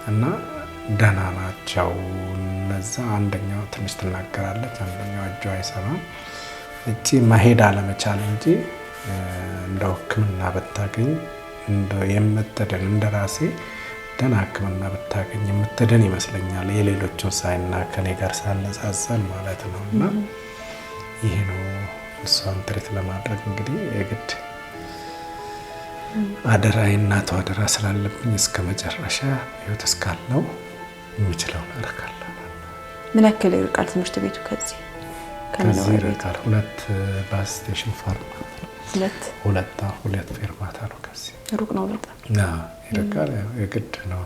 እና ደህና ናቸው እነዛ። አንደኛው ትንሽ ትናገራለች፣ አንደኛው እጇ አይሰማም። እቺ መሄድ አለመቻል እንጂ እንደው ሕክምና ብታገኝ እንደው የምትድን እንደራሴ ደህና ሕክምና ብታገኝ የምትድን ይመስለኛል። የሌሎቹን ሳይና ከኔ ጋር ሳነጻጸን ማለት ነው። እና ይሄ ነው እሷን ትሪት ለማድረግ እንግዲህ የግድ አደራ የእናቷ አደራ ስላለብኝ እስከ መጨረሻ ህይወት እስካለው የሚችለውን አደርጋለሁ። ምን ያክል ይርቃል ትምህርት ቤቱ ከዚህ? ከዚህ ይርቃል። 2 ባስ ስቴሽን ፋርማ ሁለት ፌርማታ ነው። ከዚህ ሩቅ ነው በጣም ይርቃል። የግድ ነው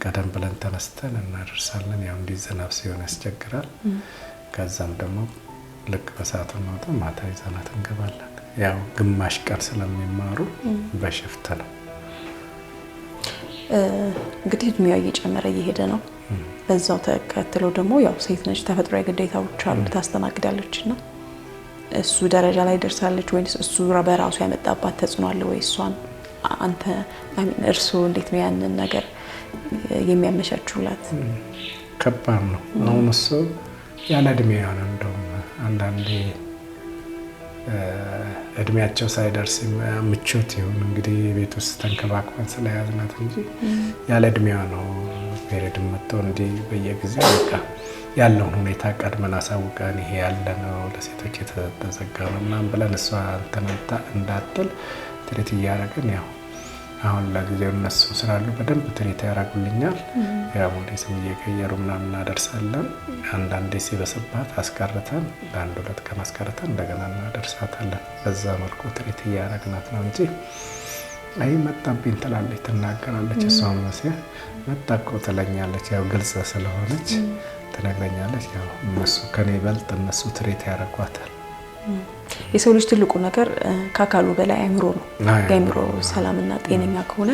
ቀደም ብለን ተነስተን እናደርሳለን። ያው እንዲህ ዝናብ ሲሆን ያስቸግራል። ከዛም ደግሞ ልክ በሰዓቱ ነው ማታ ይዘናት እንገባለን። ያው ግማሽ ቀን ስለሚማሩ በሽፍት ነው። እንግዲህ እድሜዋ እየጨመረ እየሄደ ነው። በዛው ተከትሎ ደግሞ ያው ሴት ነች፣ ተፈጥሯዊ ግዴታዎች አሉ፣ ታስተናግዳለችና እሱ ደረጃ ላይ ደርሳለች ወይስ እሱ በራሱ ያመጣባት ተጽዕኖ አለ ወይ? እሷን አንተ እርሱ እንዴት ነው ያንን ነገር የሚያመቻቹላት? ከባድ ነው። አሁን እሱ ያለ እድሜዋ ነው። እንደውም አንዳንዴ እድሜያቸው ሳይደርስ ምቾት ይሁን እንግዲህ ቤት ውስጥ ተንከባክበን ስለያዝናት እንጂ ያለ እድሜዋ ነው ፔሪድ መጥተው እንዲህ በየጊዜው በቃ ያለውን ሁኔታ ቀድመን አሳውቀን ይሄ ያለ ነው ለሴቶች የተዘጋ ነው ምናምን ብለን እሷ እንተናታ እንዳትል ትሪት እያደረግን ያው አሁን ለጊዜው እነሱ ስላሉ በደንብ ትሪት ያደርጉልኛል። ያው ሞዴስም እየቀየሩ ምናምን እናደርሳለን። አንዳንዴ ሲበስባት አስቀርተን ለአንድ ሁለት ቀን አስቀርተን እንደገና እናደርሳታለን። በዛ መልኩ ትሪት እያደረግናት ነው እንጂ አይ መጣብኝ ትላለች፣ ትናገራለች። እሷም መጣ እኮ ትለኛለች። ያው ግልጽ ስለሆነች ትነግረኛለች። ያው እነሱ ከኔ ይበልጥ እነሱ ትሪት ያደርጓታል። የሰው ልጅ ትልቁ ነገር ከአካሉ በላይ አእምሮ ነው። አእምሮ ሰላምና ጤነኛ ከሆነ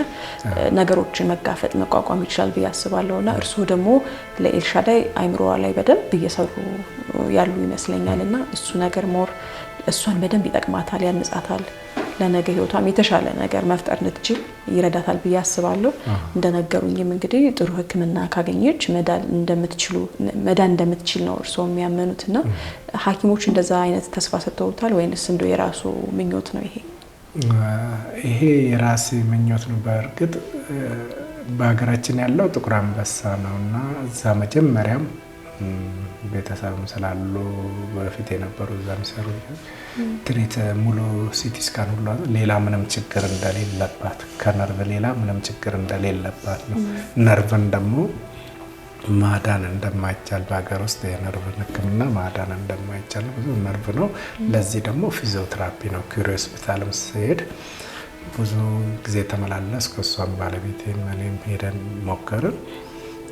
ነገሮችን መጋፈጥ መቋቋም ይችላል ብዬ አስባለሁና እርስዎ ደግሞ ለኤልሻዳይ አእምሮዋ ላይ በደንብ እየሰሩ ያሉ ይመስለኛልና እሱ ነገር ሞር እሷን በደንብ ይጠቅማታል፣ ያንጻታል፣ ለነገ ህይወቷም የተሻለ ነገር መፍጠር እንድትችል ይረዳታል ብዬ አስባለሁ። እንደነገሩኝም እንግዲህ ጥሩ ሕክምና ካገኘች መዳን እንደምትችል ነው እርስዎ የሚያመኑትና ሐኪሞች እንደዛ አይነት ተስፋ ሰጥተውታል ወይንስ እንደው የራሱ ምኞት ነው? ይሄ የራሴ ምኞት ነው። በእርግጥ በሀገራችን ያለው ጥቁር አንበሳ ነውና እዛ መጀመሪያም ቤተሰብም ስላሉ በፊት የነበሩ እዛም ሰሩ ትሪት ሙሉ ሲቲ ስካን ሁሉ ሌላ ምንም ችግር እንደሌለባት ከነርቭ ሌላ ምንም ችግር እንደሌለባት ነው። ነርቭን ደግሞ ማዳን እንደማይቻል በሀገር ውስጥ የነርቭ ሕክምና ማዳን እንደማይቻል ብዙ ነርቭ ነው። ለዚህ ደግሞ ፊዚዮቴራፒ ነው። ኩሪ ሆስፒታልም ስሄድ ብዙ ጊዜ ተመላለስኩ። እሷም ባለቤቴም እኔም ሄደን ሞከርን።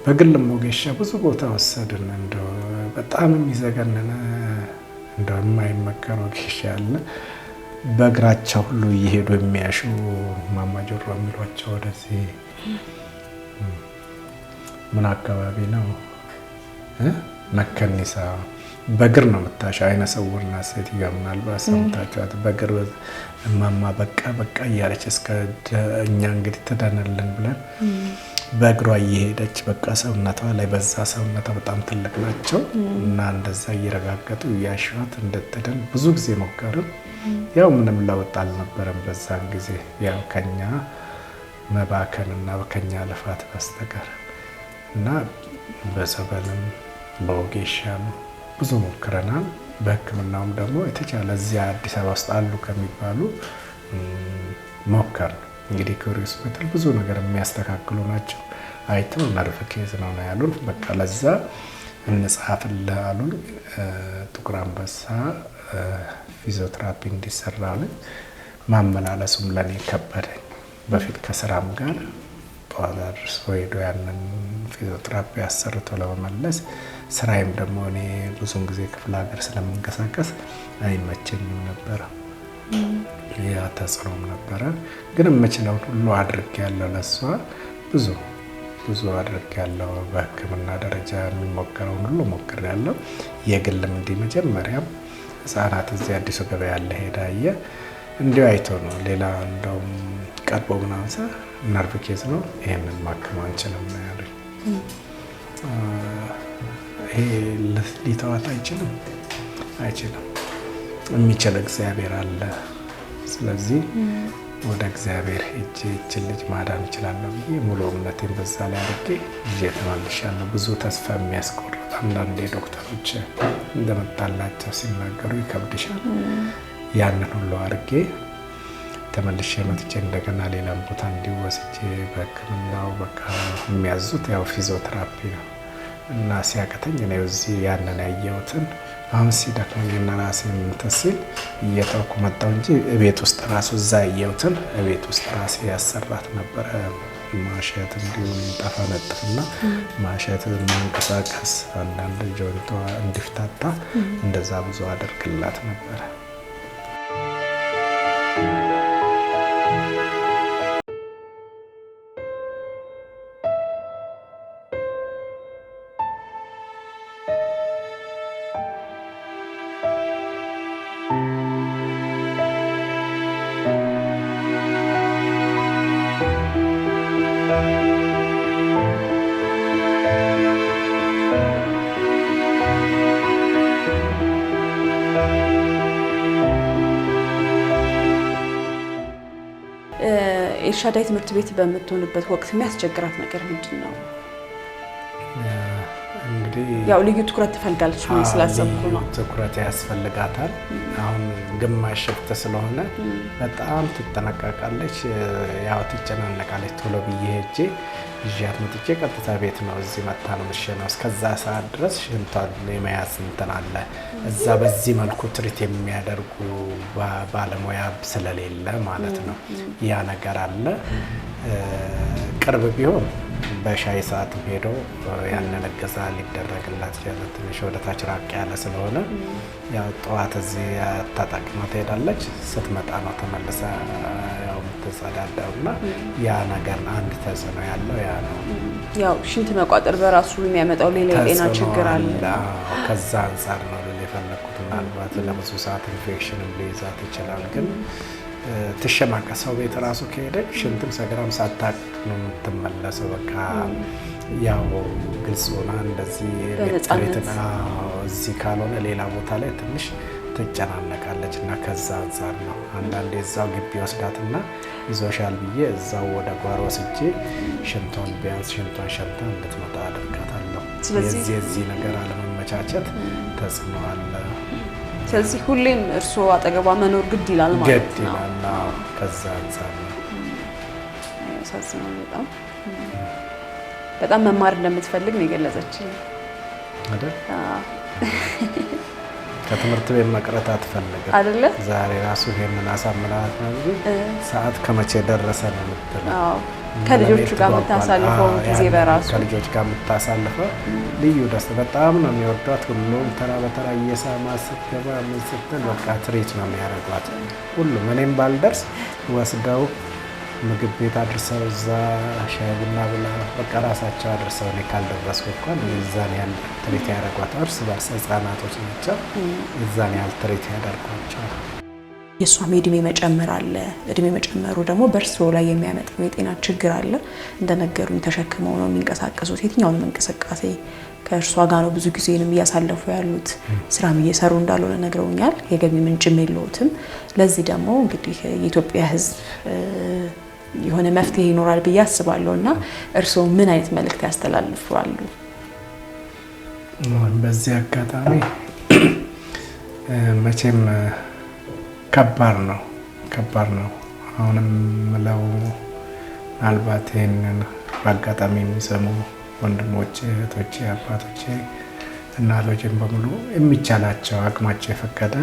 በግልም ወጌሻ ብዙ ቦታ ወሰድን። እንደው በጣም የሚዘገንን እንደው የማይመከር ወጌሻ አለ። በእግራቸው ሁሉ እየሄዱ የሚያሹ ማማጆሮ የሚሏቸው ወደዚህ ምን አካባቢ ነው መከኒሳ በእግር ነው የምታሻው። አይነ ስውርና ሴትዮዋ ምናልባት ሰምታችኋት በእግር እማማ በቃ በቃ እያለች እስከ እኛ እንግዲህ ትደንልን ብለን በእግሯ እየሄደች በቃ ሰውነቷ ላይ በዛ ሰውነቷ በጣም ትልቅ ናቸው እና እንደዛ እየረጋገጡ እያሻት እንድትድን ብዙ ጊዜ ሞከርን። ያው ምንም ለውጥ አልነበረም በዛን ጊዜ ያው ከኛ መባከንና ከኛ ልፋት በስተቀር እና በጸበልም በወጌሻም ብዙ ሞክረናል። በሕክምናውም ደግሞ የተቻለ እዚያ አዲስ አበባ ውስጥ አሉ ከሚባሉ ሞከር እንግዲህ ኩሪ ሆስፒታል ብዙ ነገር የሚያስተካክሉ ናቸው። አይተው ነርቭ ኬዝ ነው ያሉን። በቃ ለዛ እንጻፍልህ አሉን። ጥቁር አንበሳ ፊዚዮቴራፒ እንዲሰራልኝ ማመላለሱም ለኔ ከበደኝ። በፊት ከስራም ጋር ጠዋት አድርሶ ሄዶ ያንን ፊዚዮቴራፒ አሰርቶ ለመመለስ ስራዬም ደግሞ እኔ ብዙውን ጊዜ ክፍለ ሀገር ስለምንቀሳቀስ አይመቸኝም ነበረ። ያ ተጽዕኖም ነበረ። ግን የምችለውን ሁሉ አድርጌያለሁ። ለሷ ብዙ አድርጌያለሁ። በሕክምና ደረጃ የሚሞከረውን ሁሉ ሞክሬያለሁ። የግልም እንዲህ መጀመሪያም ህጻናት እዚህ አዲሱ ገበያ ያለ ሄዳየ እንዲሁ አይቶ ነው ሌላ እንደውም ቀርቦ ምናምን ነርቭ ኬዝ ነው ይሄንን ማከም አንችልም ነው ያሉኝ። ይሄ ሊተዋት አይችልም። የሚችል እግዚአብሔር አለ። ስለዚህ ወደ እግዚአብሔር ሄጄ ይህችን ልጅ ማዳን እችላለሁ ብዬ ሙሉ እምነቴን በዛ ላይ አድርጌ ይዤ ተመልሻለሁ። ብዙ ተስፋ የሚያስቆርጥ አንዳንዴ ዶክተሮች እንደመጣላቸው ሲናገሩ ይከብድሻል። ያንን ሁሉ አድርጌ ተመልሼ መጥቼ እንደገና ሌላም ቦታ እንዲወስጄ በሕክምናው በቃ የሚያዙት ያው ፊዚዮቴራፒ ነው እና ሲያቅተኝ እኔ እዚህ ያንን ያየሁትን አሁን ሲደክመኝና ራሴ እንትን ሲል እየተውኩ መጣሁ እንጂ እቤት ውስጥ ራሱ እዛ ያየሁትን እቤት ውስጥ ራሴ ያሰራት ነበረ። ማሸት እንዲሁም ጠፋነጥፍና ማሸት ማንቀሳቀስ አንዳንድ ጆንቷ እንዲፍታታ እንደዛ ብዙ አደርግላት ነበረ። ኤልሻዳይ ትምህርት ቤት በምትሆንበት ወቅት የሚያስቸግራት ነገር ምንድን ነው? እንግዲህ እንግዲህ ያው ልዩ ትኩረት ትፈልጋለች ነው ስላሰብኩ ነው። ትኩረት ያስፈልጋታል። አሁን ግማሽ ሽፍት ስለሆነ በጣም ትጠነቀቃለች፣ ያው ትጨናነቃለች። ቶሎ ብዬ ሄጄ ይዣት መጥቼ ቀጥታ ቤት ነው እዚህ መታ ነው ምሽነው። እስከዛ ሰዓት ድረስ ሽንቷን የመያዝ እንትን አለ። እዛ በዚህ መልኩ ትሪት የሚያደርጉ ባለሙያ ስለሌለ ማለት ነው ያ ነገር አለ። ቅርብ ቢሆን በሻይ ሰዓት ሄዶ ያንን እገዛ ሊደረግላት ይችላል። ትንሽ ወደ ታች ራቅ ያለ ስለሆነ ያው ጠዋት እዚህ ታጣቅማ ትሄዳለች። ስትመጣ ነው ተመልሳ ያው የምትጸዳዳውና ያ ነገር አንድ ተጽዕኖ ያለው ያ ነው። ያው ሽንት መቋጠር በራሱ የሚያመጣው ሌላ የጤና ችግር አለ። ከዛ አንፃር ነው የፈለኩት። ምናልባት ለብዙ ሰዓት ኢንፌክሽንም ሊይዛት ይችላል ግን ትሸማቀቅ ሰው ቤት ራሱ ከሄደች ሽንትም ሰገራም ሳታቅ ነው የምትመለሰው። በቃ ያው ግልጽ ሆና እንደዚህ ቤትሪትና እዚህ ካልሆነ ሌላ ቦታ ላይ ትንሽ ትጨናነቃለች እና ከዛ አንፃር ነው አንዳንዴ እዛው ግቢ ወስዳትና ይዞሻል ብዬ እዛው ወደ ጓሮ ወስጄ ሽንቷን ቢያንስ ሽንቷን ሸንታ እንድትመጣ አድርጋታለሁ። ስለዚህ የዚህ ነገር አለመመቻቸት ተጽዕኖ አለ። ስለዚህ ሁሌም እርስዎ አጠገቧ መኖር ግድ ይላል ማለት ነው። ከዛ አንፃር ነው ያሳዝናል። በጣም መማር እንደምትፈልግ ነው የገለጸችኝ አይደል? ከትምህርት ቤት መቅረት አትፈልግም አይደለ? ዛሬ ራሱ ይሄንን አሳምናት ነው እንጂ ሰዓት ከመቼ ደረሰ ነው የምትለው። ከልጆቹ ጋር የምታሳልፈው ጊዜ በራሱ ከልጆች ጋር የምታሳልፈው ልዩ ደስታ በጣም ነው የሚወዷት። ሁሉም ተራ በተራ እየሳማ ስትገባ ምን ስትል በቃ ትሪት ነው የሚያደርጓት ሁሉም። እኔም ባልደርስ ወስደው ምግብ ቤት አድርሰው እዛ ሻይ ቡና ብላ በቃ ራሳቸው አድርሰው እኔ ካልደረስኩ እንኳን እዛን ያህል ትሪት ያደርጓት። እርስ በርስ ህጻናቶች ናቸው፣ እዛን ያህል ትሪት ያደርጓቸዋል። የእሷም እድሜ መጨመር አለ። እድሜ መጨመሩ ደግሞ በእርስዎ ላይ የሚያመጣው የጤና ችግር አለ። እንደነገሩኝ ተሸክመው ነው የሚንቀሳቀሱት። የትኛውንም እንቅስቃሴ ከእርሷ ጋር ነው ብዙ ጊዜንም እያሳለፉ ያሉት። ስራም እየሰሩ እንዳልሆነ ነግረውኛል። የገቢ ምንጭም የለውትም። ለዚህ ደግሞ እንግዲህ የኢትዮጵያ ሕዝብ የሆነ መፍትሄ ይኖራል ብዬ አስባለሁ እና እርስዎ ምን አይነት መልእክት ያስተላልፋሉ? በዚህ አጋጣሚ መቼም ከባድ ነው። አሁንም ምለው ምናልባት ይህንን በአጋጣሚ የሚሰሙ ወንድሞቼ፣ እህቶቼ፣ አባቶቼ፣ እናቶቼን በሙሉ የሚቻላቸው አቅማቸው የፈቀደ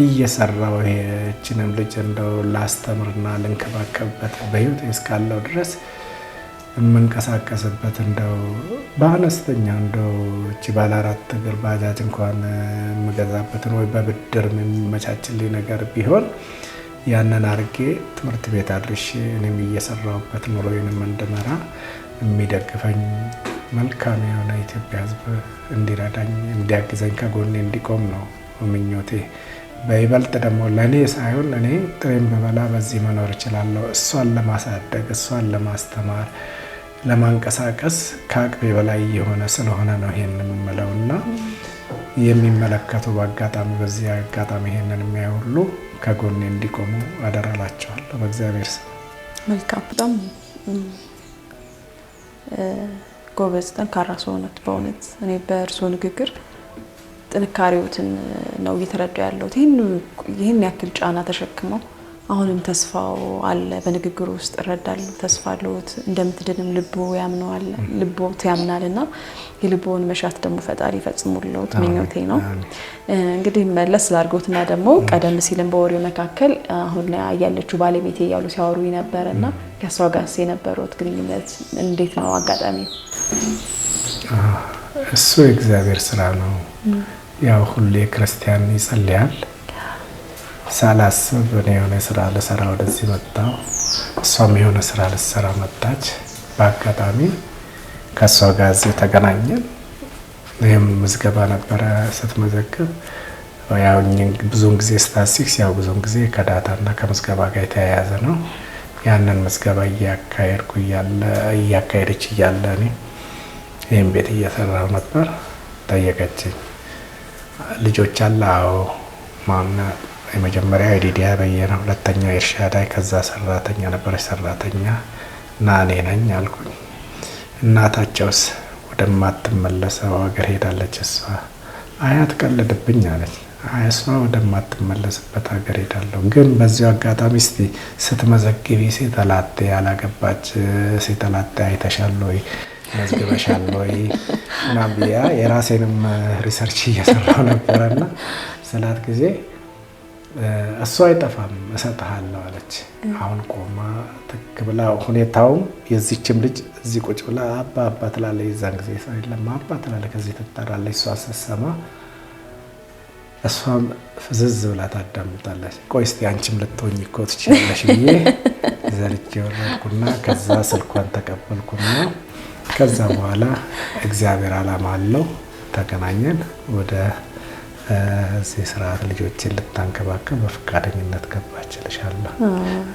እየሰራው ይህችንም ልጅ እንደው ላስተምርና ልንከባከብበት በህይወት እስካለው ድረስ የምንቀሳቀስበት እንደው በአነስተኛ እንደው እቺ ባለ 4 እግር ባጃጅ እንኳን የምገዛበትን ወይ በብድር የሚመቻችልኝ ነገር ቢሆን ያንን አድርጌ ትምህርት ቤት አድርሼ እኔም እየሰራሁበት ኑሮዬንም እንድመራ የሚደግፈኝ መልካም የሆነ ኢትዮጵያ ሕዝብ እንዲረዳኝ እንዲያግዘኝ ከጎኔ እንዲቆም ነው ምኞቴ። በይበልጥ ደግሞ ለእኔ ሳይሆን እኔ ጥሬም በበላ በዚህ መኖር እችላለሁ። እሷን ለማሳደግ እሷን ለማስተማር ለማንቀሳቀስ ከአቅሜ በላይ የሆነ ስለሆነ ነው ይሄንን የምለውና የሚመለከቱ በአጋጣሚ በዚህ አጋጣሚ ይሄንን የሚያዩ ሁሉ ከጎኔ እንዲቆሙ አደራላቸዋለሁ በእግዚአብሔር ስም። መልካም። በጣም ጎበዝ ጠንካራ ሰው ነዎት በእውነት። እኔ በእርስዎ ንግግር ጥንካሬዎትን ነው እየተረዳ ያለሁት። ይህን ያክል ጫና ተሸክመው አሁንም ተስፋው አለ በንግግሩ ውስጥ እረዳለሁ። ተስፋ አለዎት፣ እንደምትድንም ልቦ ያምናል፣ ልቦት ያምናልና የልቦውን መሻት ደግሞ ፈጣሪ ይፈጽሙልዎት ምኞቴ ነው። እንግዲህ መለስ ላድርጎትና ደግሞ ቀደም ሲልም በወሬው መካከል አሁን ላይ ያለችው ባለቤቴ እያሉ ሲያወሩ ነበርና ከሷ ጋርስ የነበረዎት ግንኙነት እንዴት ነው? አጋጣሚ እሱ የእግዚአብሔር ስራ ነው። ያው ሁሌ ክርስቲያን ይጸልያል። ሳላስብ እኔ የሆነ ስራ ልሰራ ወደዚህ መጣሁ፣ እሷም የሆነ ስራ ልሰራ መጣች። በአጋጣሚ ከሷ ጋር እዚህ ተገናኘን። ይህም ምዝገባ ነበረ ስትመዘግብ። ያው ብዙውን ጊዜ ስታሲክስ ያው ብዙውን ጊዜ ከዳታና ከምዝገባ ጋር የተያያዘ ነው። ያንን ምዝገባ እያካሄደች እያለ እኔ ይህም ቤት እየሰራሁ ነበር። ጠየቀችኝ፣ ልጆች አለ? አዎ። ማን? የመጀመሪያ የዲዲያ በየነ፣ ሁለተኛ የእርሻዳይ፣ ከዛ ሰራተኛ ነበረች ሰራተኛ እና እኔ ነኝ አልኩኝ። እናታቸውስ? ወደማትመለሰው ሀገር ሄዳለች እሷ። አያት ቀልድብኝ አለች። እሷ ወደማትመለስበት ሀገር ሄዳለሁ። ግን በዚሁ አጋጣሚ እስቲ ስትመዘግቢ ሴተላጤ ያላገባች ሴተላጤ አይተሻል ወይ መዝግበሻል ወይ ምናምን ብያ የራሴንም ሪሰርች እየሰራሁ ነበረና ስላት ጊዜ እሱ አይጠፋም እሰጥሃለሁ አለች። አሁን ቆማ ትክ ብላ ሁኔታውም የዚችም ልጅ እዚህ ቁጭ ብላ አባ አባ ትላለች። የዛን ጊዜ ሰው የለም አባ ትላለች። ከዚህ ትጠራለች። እሷ ስትሰማ እሷም ፍዝዝ ብላ ታዳምጣለች። ቆይ እስቲ አንቺም ልትሆኚ እኮ ትችላለሽ ብዬ ዘልቼ ወረድኩና ከዛ ስልኳን ተቀበልኩና ከዛ በኋላ እግዚአብሔር ዓላማ አለው ተገናኘን። ወደ እዚህ ስርዓት ልጆችን ልታንከባከብ በፍቃደኝነት ገባች እልሻለሁ።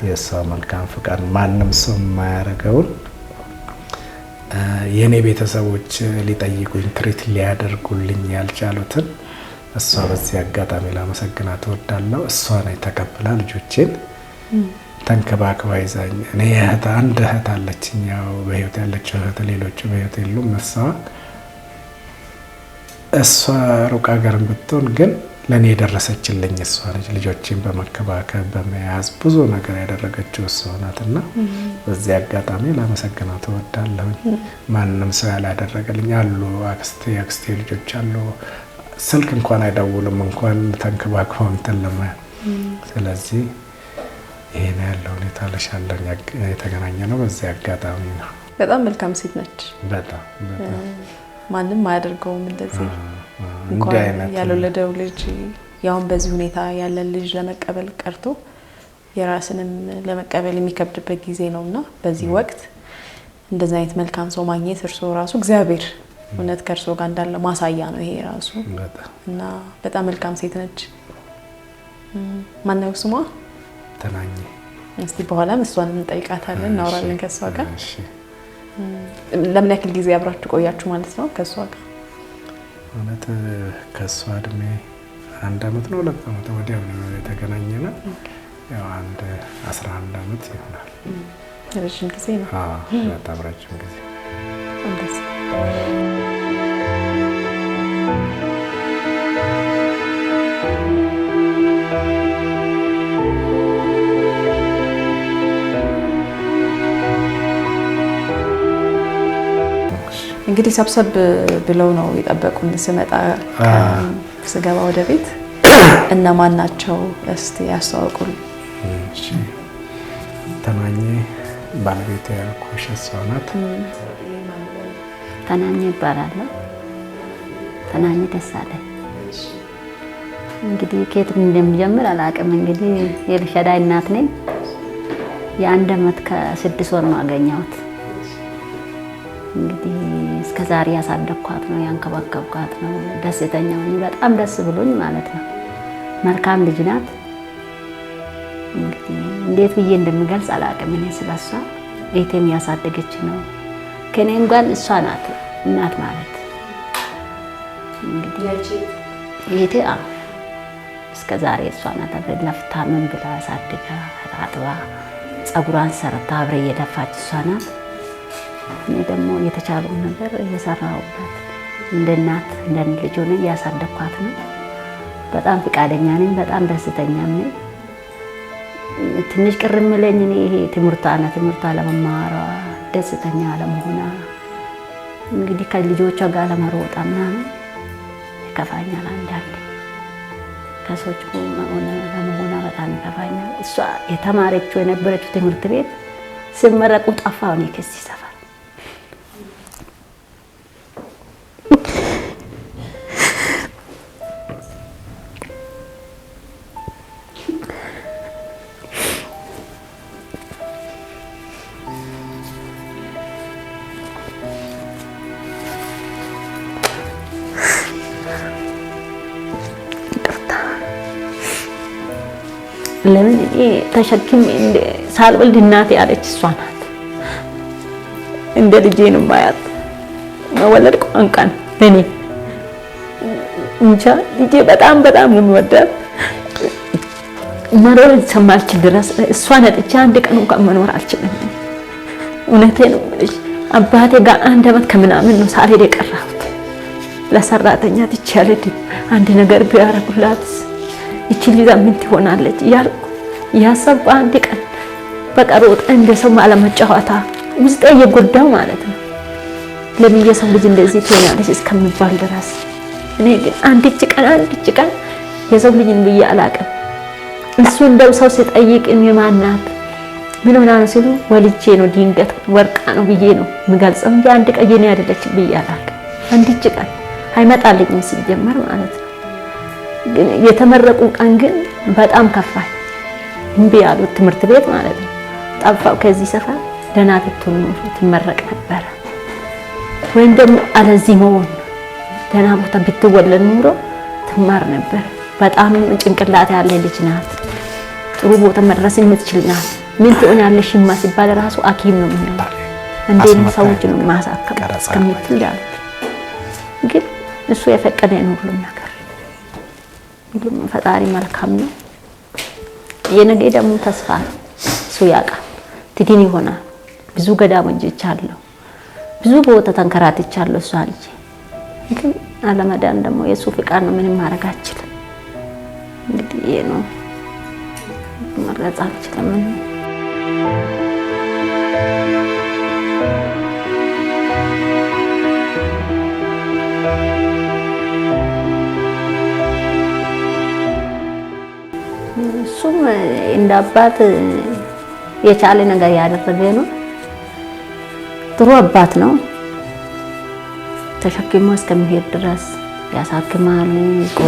የእሷ መልካም ፍቃድ ማንም ሰው የማያደርገውን የኔ ቤተሰቦች ሊጠይቁኝ ትሪት ሊያደርጉልኝ ያልቻሉትን እሷ በዚህ አጋጣሚ ላመሰግናት እወዳለሁ። እሷ ነች ተቀብላ ልጆችን ተንከባክባ ይዛኝ። እኔ አንድ እህት አለችኝ፣ ያው በህይወት ያለችው እህት፣ ሌሎቹ በህይወት የሉም። እሷ ሩቅ ሀገርም ብትሆን ግን ለእኔ የደረሰችልኝ እሷ ነች። ልጆችን በመከባከብ በመያዝ ብዙ ነገር ያደረገችው እሷ ናትና በዚህ አጋጣሚ ላመሰግናት እወዳለሁ። ማንም ሰው ያላደረገልኝ አሉ። አክስቴ ልጆች አሉ፣ ስልክ እንኳን አይደውሉም እንኳን ተንከባክበው እንትን ለማለት። ስለዚህ ይሄን ያለው ሁኔታ ለሻለኝ የተገናኘ ነው በዚህ አጋጣሚ ነው። በጣም መልካም ሴት ነች። በጣም ማንም አያደርገውም እንደዚህ። እንኳን ያልወለደው ልጅ ያውን በዚህ ሁኔታ ያለ ልጅ ለመቀበል ቀርቶ የራስንም ለመቀበል የሚከብድበት ጊዜ ነውና በዚህ ወቅት እንደዚህ አይነት መልካም ሰው ማግኘት እርሶ ራሱ እግዚአብሔር እውነት ከርሶ ጋር እንዳለ ማሳያ ነው ይሄ ራሱ። እና በጣም መልካም ሴት ነች። ማን ነው ስሟ? ተናኘ። እስቲ በኋላም እሷን እንጠይቃታለን፣ እናወራለን ከሷ ጋር። ለምን ያክል ጊዜ አብራችሁ ቆያችሁ ማለት ነው ከሷ ጋር? እውነት ከሷ እድሜ 1 አመት ነው 2 አመት ወዲያው ነው የተገናኘነው። ያው 11 አመት ይሆናል። ረጅም ጊዜ ነው። በጣም ረጅም ጊዜ። እንግዲህ ሰብሰብ ብለው ነው የጠበቁን። ስመጣ ስገባ ወደ ቤት እነማን ናቸው እስቲ ያስተዋውቁን። እሺ ተናኘ ባለቤት ያልኩሽ እሷ ናት። ተናኘ ይባላል። ተናኘ ደሳለኝ። እንግዲህ ከየት እንደምጀምር አላውቅም። እንግዲህ የልሸዳይ እናት ነኝ። የ1 አመት ከ6 ወር ነው አገኘሁት። እንግዲህ እስከ ዛሬ ያሳደግኳት ነው ያንከባከብኳት ነው። ደስተኛ ነኝ፣ በጣም ደስ ብሎኝ ማለት ነው። መልካም ልጅ ናት። እንግዲህ እንዴት ብዬ እንደምገልጽ አላውቅም። እኔ ስለሷ እህቴም ያሳደገች ነው። ከኔም ጋር እሷ ናት እናት ማለት እንግዲህ እህቴ እስከ ዛሬ እሷ ናት። ለፍታ ምን ብላ አሳድጋ አጥባ ጸጉሯን ሰርታ አብሬ እየደፋች እሷ ናት። እኔ ደግሞ የተቻለውን ነገር እየሰራሁባት እንደ እናት እንደ ልጅ ሆነ እያሳደግኳት ነው። በጣም ፍቃደኛ ነኝ፣ በጣም ደስተኛ ነኝ። ትንሽ ቅር የሚለኝ እኔ ይሄ ትምህርቷ ለመማሯ ደስተኛ ለመሆኗ እንግዲህ ከልጆቿ ጋር ለመሮጣ ምናምን ይከፋኛል። አንዳንዴ ከሰዎች ለመሆኗ በጣም ይከፋኛል። እሷ የተማረችው የነበረችው ትምህርት ቤት ሲመረቁ ጠፋው እኔ ከዚህ ሰፈር ለምን ተሸክም ሳልወልድ እናቴ ያለች እሷ ናት። እንደ ልጄ ነው ማያት። መወለድ ቋንቋ ነው ለኔ እንጃ። ልጄ በጣም ነው የምወዳት። መኖር እስከማልችል ድረስ እሷን አጥቼ አንድ ቀን እንኳን መኖር አልችልም። እውነቴን ነው የምልሽ። አባቴ ጋር 1 ዓመት ከምናምን ነው ሳልሄድ የቀረሁት። ለሰራተኛ ትቻለድ አንድ ነገር ቢያረጉላት እቺ ልጅ ምን ትሆናለች እያልኩ ያሰብ አንድ ቀን በቀሮጥ እንደ ሰው ማለመጫወታ ውስጤ እየጎዳው ማለት ነው። ለምን የሰው ልጅ እንደዚህ ትሆናለች እስከሚባል ድረስ እኔ ግን አንድች ቀን የሰው ልጅ ብዬ አላቅም። እሱ እንደው ሰው ሲጠይቅ የማናት ምን ሆና ነው ሲሉ ወልጄ ነው ድንገት ወርቃ ነው ብዬ ነው የምገልጸው እንጂ አንድ ቀን የኔ አይደለች ብዬ አላቅም። አንድች ቀን አይመጣልኝም ሲጀመር ማለት ነው። ግን የተመረቁ ቀን ግን በጣም ከፋኝ። እምቢ ያሉት ትምህርት ቤት ማለት ነው። ጠፋው ከዚህ ሰፈር ደህና ብትሆን ትመረቅ ነበር ወይም ደግሞ አለዚህ መሆን ደህና ቦታ ብትወለድ ኑሮ ትማር ነበር። በጣም ጭንቅላት ያለ ልጅ ናት። ጥሩ ቦታ መድረስ የምትችል ናት። ምን ትሆናለሽ ሲባል ራሱ ሐኪም ነው የሚሆነው እንዴት ሰዎች ነው ማሳከም እስከምትል ያሉት። ግን እሱ የፈቀደ ነው ሁሉም ነገር። ሁሉም ፈጣሪ መልካም ነው። የነገ ደግሞ ተስፋ እሱ ያውቃል። ትድን ይሆናል። ብዙ ገዳሞች ይቻላል። ብዙ ቦታ ተንከራትቻለሁ እሷ ልጅ ግን አለመዳን ደግሞ የሱ ፍቃድ ነው። ምንም ማድረግ አልችልም። እንግዲህ ይሄ ነው መረጻ አልችልም። እሱም እንደ አባት የቻለ ነገር ያደረገ ነው። ጥሩ አባት ነው። ተሸክሞ እስከሚሄድ ድረስ ያሳክማል፣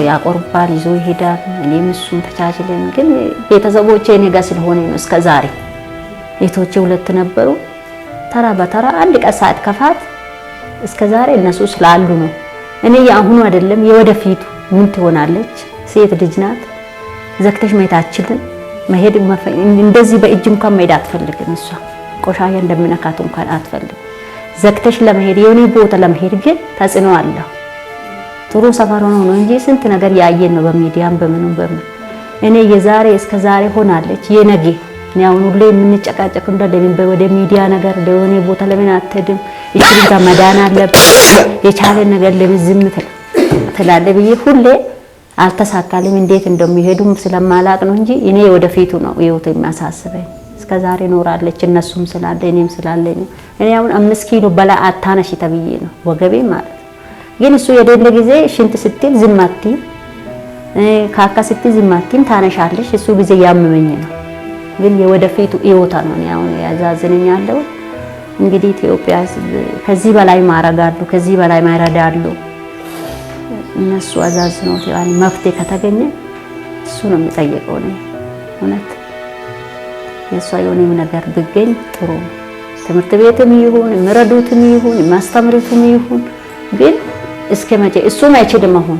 ያቆርባል፣ ይዞ ይሄዳል። እኔም እሱም ተቻችለን ግን ቤተሰቦቼ እኔ ጋር ስለሆነ ነው እስከዛሬ። እህቶቼ 2 ነበሩ። ተራ በተራ አንድ ቀን ሰዓት ከፋት እስከዛሬ እነሱ ስላሉ ነው። እኔ የአሁኑ አይደለም የወደፊቱ ምን ትሆናለች? ሴት ልጅ ናት። ዘክተሽ መሄዳችልን መሄድ እንደዚህ በእጅ እንኳን መሄድ አትፈልግም። እሷ ቆሻሻ እንደምነካት እንኳን አትፈልግም። ዘክተሽ ለመሄድ የሆነ ቦታ ለመሄድ ግን ተጽዕኖ አለው። ጥሩ ሰፈር ሆኖ ነው እንጂ ስንት ነገር ያየን ነው በሚዲያም በምንም በምን። እኔ የዛሬ እስከዛሬ ሆናለች የነገ እኔ አሁን ሁሌ የምንጨቃጨቅ እንደለምን ወደ ሚዲያ ነገር ለሆነ ቦታ ለምን አትሄድም? እቺ ጋር መዳን አለበት የቻለ ነገር ለምን ዝም ትላለህ ብዬ ሁሌ አልተሳካልኝ። እንዴት እንደሚሄዱም ስለማላቅ ነው እንጂ እኔ ወደፊቱ ነው ህይወት የሚያሳስበኝ። እስከዛሬ ኖራለች እነሱም ስላለ እኔም ስላለኝ እኔ አሁን 5 ኪሎ በላይ አታነሺ ተብዬ ነው ወገቤ ማለት ነው። ግን እሱ የደለ ጊዜ ሽንት ስትል ዝም አትይም፣ ካካ ስትል ዝም አትይም፣ ታነሻለሽ። እሱ ጊዜ ያመመኝ ነው። ግን የወደፊቱ ህይወታ ነው እኔ አሁን ያዛዝነኛል። እንግዲህ ኢትዮጵያ ከዚህ በላይ ማረጋሉ፣ ከዚህ በላይ ማይረዳሉ። እነሱ አዛዝነው ያኔ መፍትሄ ከተገኘ እሱ ነው የሚጠየቀው ነው እውነት። የሷ የሆነው ነገር ቢገኝ ጥሩ ትምህርት ቤትም ይሁን ምረዱትም ይሁን ማስተምሩትም ይሁን ግን እስከመቼ እሱም አይችልም። አሁን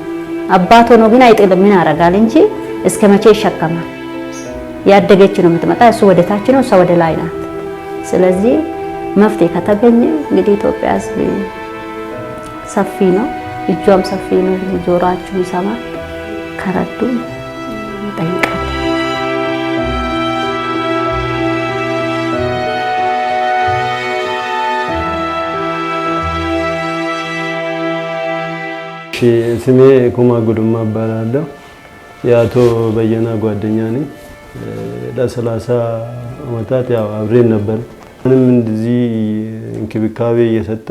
አባቶ ነው ግን አይጥልም። ምን ያደርጋል እንጂ እስከመቼ ይሸከማል? ያደገች ነው የምትመጣ። እሱ ወደ ታች ነው፣ እሷ ወደ ላይ ናት። ስለዚህ መፍትሄ ከተገኘ እንግዲህ ኢትዮጵያ ሰፊ ነው፣ እጇም ሰፊ ነው። ጆሮአችሁ ይሰማል። ከረዱ ይጠይቃል። ስሜ ኩማ ጉዱማ እባላለሁ። የአቶ በየና ጓደኛ ነኝ። ለ30 ዓመታት ያው አብሬን ነበር። ምንም እንደዚህ እንክብካቤ እየሰጠ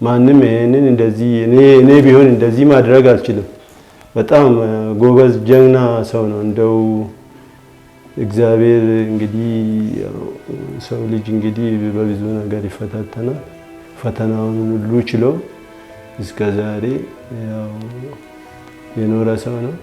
ማንም ይሄንን እንደዚህ እኔ ቢሆን እንደዚህ ማድረግ አልችልም። በጣም ጎበዝ ጀግና ሰው ነው። እንደው እግዚአብሔር እንግዲህ ሰው ልጅ እንግዲህ በብዙ ነገር ይፈታተናል። ፈተናውን ሁሉ ችሎ እስከዛሬ ያው የኖረ ሰው ነው።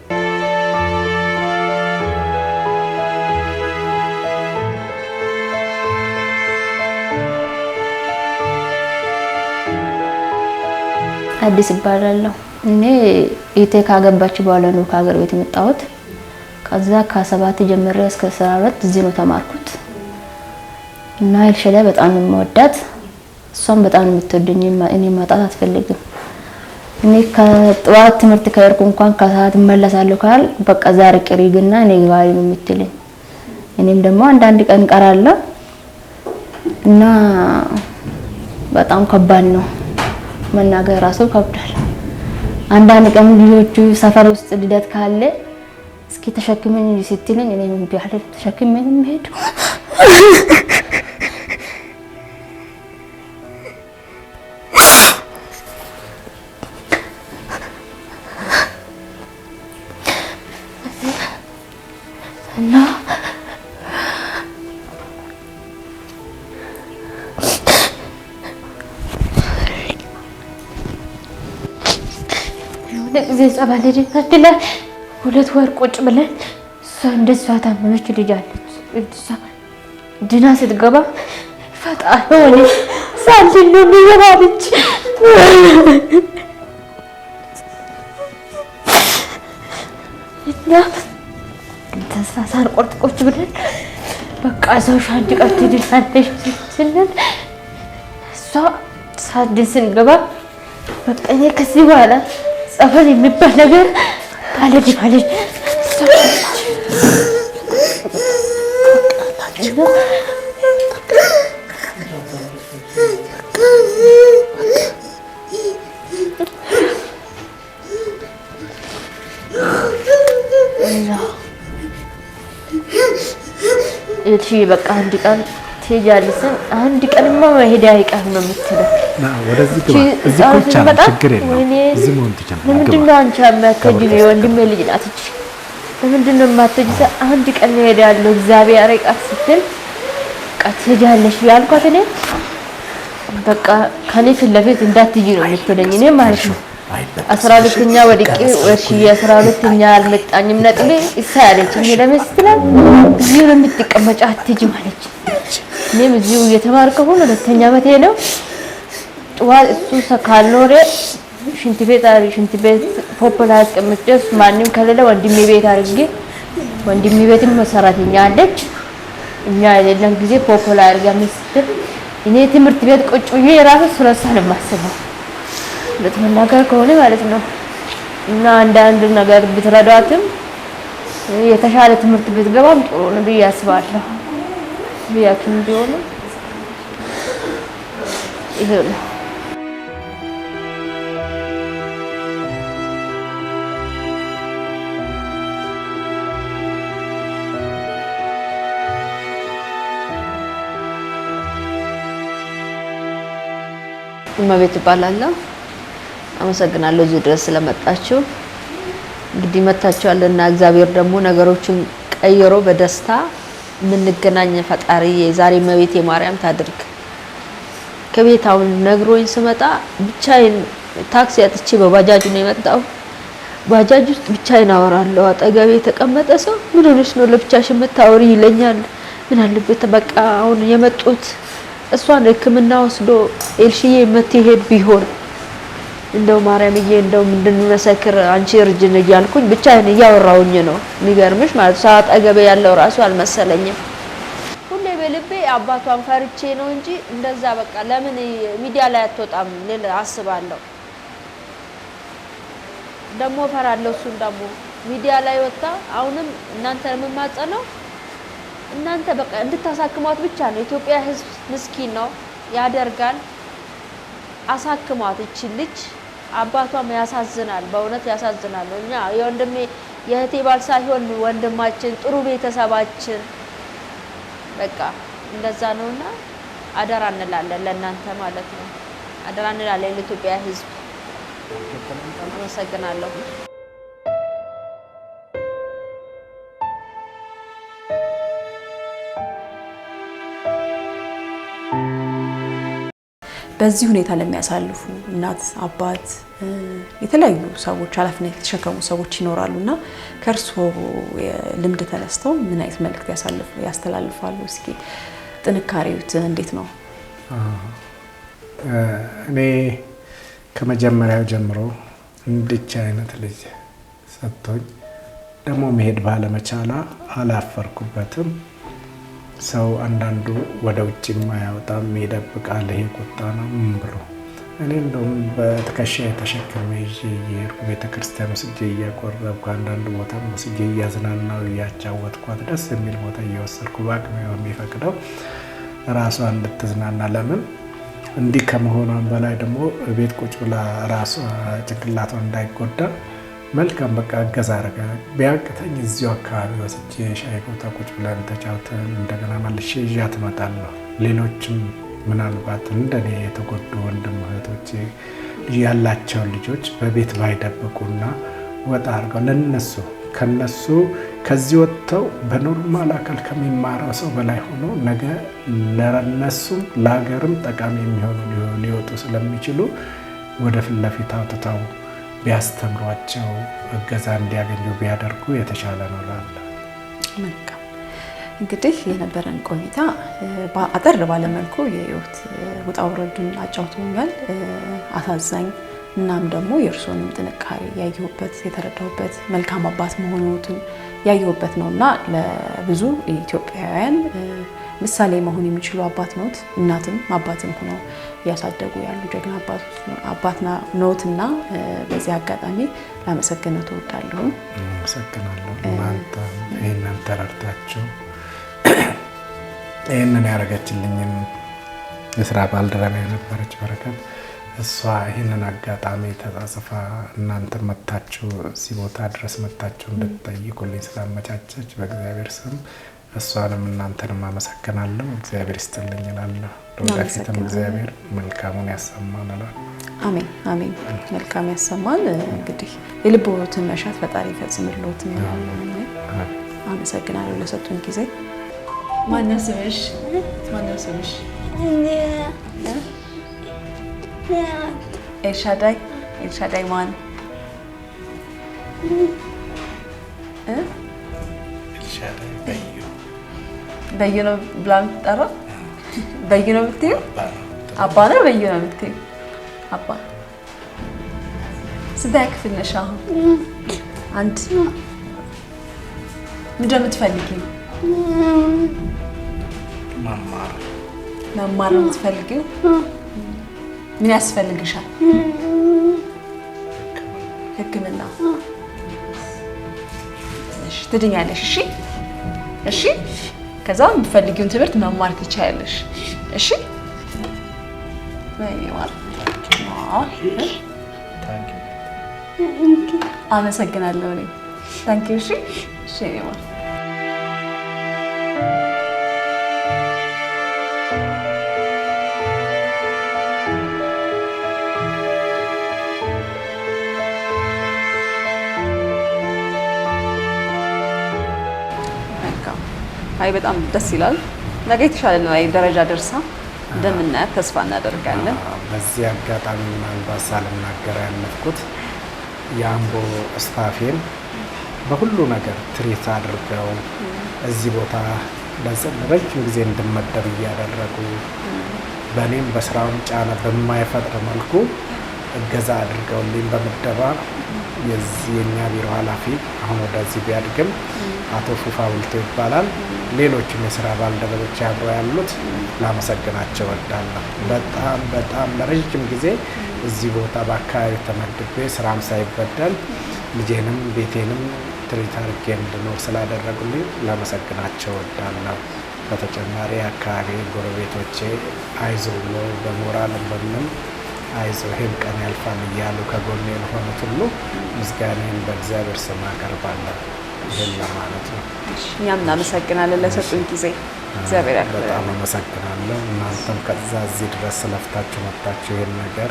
አዲስ እባላለሁ። እኔ ኢቴ ካገባች በኋላ ነው ከሀገር ቤት የመጣሁት። ከዛ ከ7 ጀምሬ እስከ 12 እዚህ ነው ተማርኩት እና ኤልሸዳይ በጣም ነው የምወዳት፣ እሷም በጣም ነው የምትወደኝ። እኔ ማጣት አትፈልግም። እኔ ከጠዋት ትምህርት ከሄድኩ እንኳን ከሰዓት እመለሳለሁ ካል በቃ ዛሬ ቅሪግና እኔ ጋር ነው የምትለኝ። እኔም ደግሞ አንዳንድ ቀን ቀራለሁ እና በጣም ከባድ ነው። መናገር ራሱ ከብዳል። አንዳንድ ቀን ልጆቹ ሰፈር ውስጥ ልደት ካለ እስኪ ተሸክመኝ ስትለኝ እኔ ምን ቢያህል ተሸክመኝ መሄድ እና ጊዜ ጸበል ሄደን 2 ወር ቁጭ ብለን እሷ እንደሷ ታመመች ልጅ አለች። እሷ ድና ስትገባ ፈጣሪ ሆነ ሳልል ነው የሚገባች እና ተስፋ ሳንቆርጥ ቁጭ ብለን በቃ ሰው ሻንጭ ቀርት ድናለች ስንል እሷ ሳድን ስንገባ በቃ እኔ ከዚህ በኋላ ጸበል የሚባል ነገር አልሄድም አለች። እሺ በቃ አንድ ቀን ትሄጃለሽ፣ አንድ ቀንማ መሄድ አይቀርም ነው የምትለው። ወደዚህ ግባ፣ እዚህ እኮ ይቻላል፣ ችግር የለውም። እዚህ መሆን ትችላለህ። ለምንድን ነው አንቺ አማከጅኝ? የወንድሜ ልጅ ናት እቺ። ለምንድን ነው የማትሄጂ? አንድ ቀን እሄዳለሁ እግዚአብሔር ያረቃት ስትል በቃ ትሄጃለሽ ያልኳት እኔ በቃ ከኔ ፊት ለፊት እንዳትሄጂ ነው የምትለኝ እኔ ማለት ነው። 12ኛ ወድቄ ወርሺ 12ኛ አልመጣኝም ነጥቤ ይሳያለችኝ። ለምን ስትላት እዚሁ ነው የምትቀመጪ አትሄጂም አለች። እኔም እዚሁ እየተማርኩ ሆነ 2ኛ ዓመቴ ነው። ጠዋት እሱ ካልኖረ ሽንት ቤት ፖፖላር አስቀምጬ ማንም ከሌለ ወንድሜ ቤት አድርጌ ወንድሜ ቤትም ሰራተኛ አለች። እኛ የሌለን ጊዜ ፖፖላር አድርጋ ስትል እኔ ትምህርት ቤት ቁጭ ብዬ ራሱ ስለሷ ነው የማስበው ለተመናገር ከሆነ ማለት ነው። እና አንዳንድ ነገር ብትረዳትም የተሻለ ትምህርት ቤት ገባም ጥሩ ነው ብዬ አስባለሁ። ቢያክም ቢሆን ይሄ ነው። እመቤት እባላለሁ። አመሰግናለሁ እዚህ ድረስ ስለመጣችሁ። እንግዲህ መታችኋልና እግዚአብሔር ደግሞ ነገሮችን ቀይሮ በደስታ የምንገናኝ ፈጣሪ የዛሬ እመቤቴ ማርያም ታድርግ። ከቤት አሁን ነግሮኝ ስመጣ ብቻዬን ታክሲ አጥቼ በባጃጅ ነው የመጣው። ባጃጅ ውስጥ ብቻዬን አወራለሁ። አጠገቤ የተቀመጠ ሰው ምን ሆነሽ ነው ለብቻሽ የምታወሪ ይለኛል። ምን አለበት በቃ አሁን የመጡት እሷን ሕክምና ወስዶ ኤልሽዬ የምትሄድ ቢሆን እንደው ማርያምዬ እንደው እንድንመሰክር አንቺ እርጅን እያልኩኝ ብቻዬን እያወራሁኝ ነው። የሚገርምሽ ማለት ሰው አጠገቤ ያለው ራሱ አልመሰለኝም። ሁሌ በልቤ አባቷን ፈርቼ ነው እንጂ እንደዛ በቃ ለምን ሚዲያ ላይ አትወጣም ልል አስባለሁ። ደግሞ ፈራለሁ እሱን ደግሞ ሚዲያ ላይ ወጣ አሁንም እናንተ የምማጸነው እናንተ በቃ እንድታሳክሟት ብቻ ነው። ኢትዮጵያ ሕዝብ ምስኪን ነው ያደርጋል። አሳክሟት እቺ ልጅ። አባቷም ያሳዝናል፣ በእውነት ያሳዝናል። እኛ የወንድሜ የእህቴ ባል ሳይሆን ወንድማችን ጥሩ ቤተሰባችን በቃ እንደዛ ነውና አደራ እንላለን ለእናንተ ማለት ነው። አደራ እንላለን ለኢትዮጵያ ሕዝብ። አመሰግናለሁ። በዚህ ሁኔታ ለሚያሳልፉ እናት፣ አባት፣ የተለያዩ ሰዎች ኃላፊነት የተሸከሙ ሰዎች ይኖራሉና ከእርስዎ ልምድ ተነስተው ምን አይነት መልእክት ያስተላልፋሉ? እስኪ ጥንካሬዎት እንዴት ነው? እኔ ከመጀመሪያው ጀምሮ እንድቻ አይነት ልጅ ሰጥቶኝ ደግሞ መሄድ ባለመቻላ አላፈርኩበትም። ሰው አንዳንዱ ወደ ውጭ የማያወጣም ይደብቃል። ይሄ ቁጣ ነው ምን ብሎ እኔ እንደውም በትከሻ የተሸከመ ይዤ እየሄድኩ ቤተክርስቲያን ወስጄ እያቆረብኩ አንዳንድ ቦታ ወስጄ እያዝናናው እያጫወትኳት ደስ የሚል ቦታ እየወሰድኩ በአቅሜ የሚፈቅደው ራሷ እንድትዝናና። ለምን እንዲህ ከመሆኗን በላይ ደግሞ ቤት ቁጭ ብላ ራሷ ጭንቅላቷን እንዳይጎዳ መልካም በቃ እገዛ አደረገ። ቢያቅተኝ እዚሁ አካባቢ ወስጄ ሻይ ቦታ ቁጭ ብለን ተጫውተን እንደገና መልሼ ይዣት እመጣለሁ። ሌሎችም ምናልባት እንደኔ የተጎዱ ወንድም እህቶቼ ያላቸውን ልጆች በቤት ባይደብቁና ወጣ አድርገው ለነሱ ከነሱ ከዚህ ወጥተው በኖርማል አካል ከሚማረው ሰው በላይ ሆኖ ነገ ለነሱም ለሀገርም ጠቃሚ የሚሆኑ ሊወጡ ስለሚችሉ ወደ ፊት ለፊት አውጥተው ቢያስተምሯቸው እገዛ እንዲያገኙ ቢያደርጉ የተሻለ ነው እላለሁ። መልካም እንግዲህ የነበረን ቆይታ አጠር ባለመልኩ የህይወት ውጣ ውረዱን አጫውቶኛል። አሳዛኝ እናም ደግሞ የእርሶንም ጥንካሬ ያየሁበት የተረዳሁበት መልካም አባት መሆኑን ያየሁበት ነውና ለብዙ ኢትዮጵያውያን ምሳሌ መሆን የሚችሉ አባት ነዎት። እናትም አባትም ሆነው ያሳደጉ ያሉ ጀግና አባት ነዎትና በዚህ አጋጣሚ ላመሰግነው እወዳለሁ። አመሰግናለሁ። እናንተ ይህንን ተረድታችሁ ይህንን ያደረገችልኝን የስራ ባልደረባ የነበረች በረከት እሷ ይህንን አጋጣሚ ተጻጽፋ እናንተ መታችሁ እዚህ ቦታ ድረስ መታችሁ እንድትጠይቁልኝ ስላመቻቸች በእግዚአብሔር ስም እሷንም እናንተንም አመሰግናለሁ። እግዚአብሔር ይስጥልኝ እላለሁ። ለወደፊትም እግዚአብሔር መልካሙን ያሰማን እላለሁ። አሜን አሜን። መልካም ያሰማን። እንግዲህ የልቦትን መሻት ፈጣሪ ይፈጽምልዎት ነው። አመሰግናለሁ ለሰጡን ጊዜ። ማነው ስምሽ? ማነው ስምሽ? ኤልሻዳይ። ኤልሻዳይ ማን? ኤልሻዳይ በዩ። በዩ ነው ብላ የምትጠራ? በዩ ነው የምትይው? አባ ነው በዩ ነው የምትይው? አባ። ስንተኛ ክፍል ነሽ አሁን? አንድ። ምንድን ነው የምትፈልጊው? መማር። መማር ነው የምትፈልጊው? ምን ያስፈልግሻል? ሕክምና። እሺ ትድኛለሽ። እሺ እሺ። ከዛ የምትፈልጊውን ትምህርት መማር ትችያለሽ። እሺ። አመሰግናለሁ። እኔ ታንኪዩ። እሺ እሺ። አይ በጣም ደስ ይላል። ነገ የተሻለ ላይ ደረጃ ደርሳ እንደምናያት ተስፋ እናደርጋለን። በዚህ አጋጣሚ ምናልባት ሳልናገር ያለፍኩት የአምቦ ስታፌን በሁሉ ነገር ትሪት አድርገው እዚህ ቦታ ለረጅም ጊዜ እንድመደብ እያደረጉ በእኔም በስራውን ጫና በማይፈጥር መልኩ እገዛ አድርገውልኝ በምደባ የኛ ቢሮ ኃላፊ አሁን ወደዚህ ቢያድግም አቶ ፉፋ ውልቶ ይባላል። ሌሎችም የስራ ባልደረቦች አብረው ያሉት ላመሰግናቸው እወዳለሁ። በጣም በጣም ለረጅም ጊዜ እዚህ ቦታ በአካባቢ ተመድቤ ስራም ሳይበደል ልጄንም ቤቴንም ትሪት አድርጌ እንድኖር ስላደረጉልኝ ላመሰግናቸው እወዳለሁ። በተጨማሪ አካባቢ ጎረቤቶቼ አይዞ ብሎ በሞራልም በምንም አይዞ ይህም ቀን ያልፋል እያሉ ከጎኔ ለሆኑት ሁሉ ምስጋናዬን በእግዚአብሔር ስም አቀርባለሁ። ይህን ለማለት ነው። እኛም እናመሰግናለን ለሰጡን ጊዜ። እግዚአብሔር ያክብር። በጣም አመሰግናለሁ። እናንተም ከዛ እዚህ ድረስ ስለፍታችሁ መጥታችሁ ይህን ነገር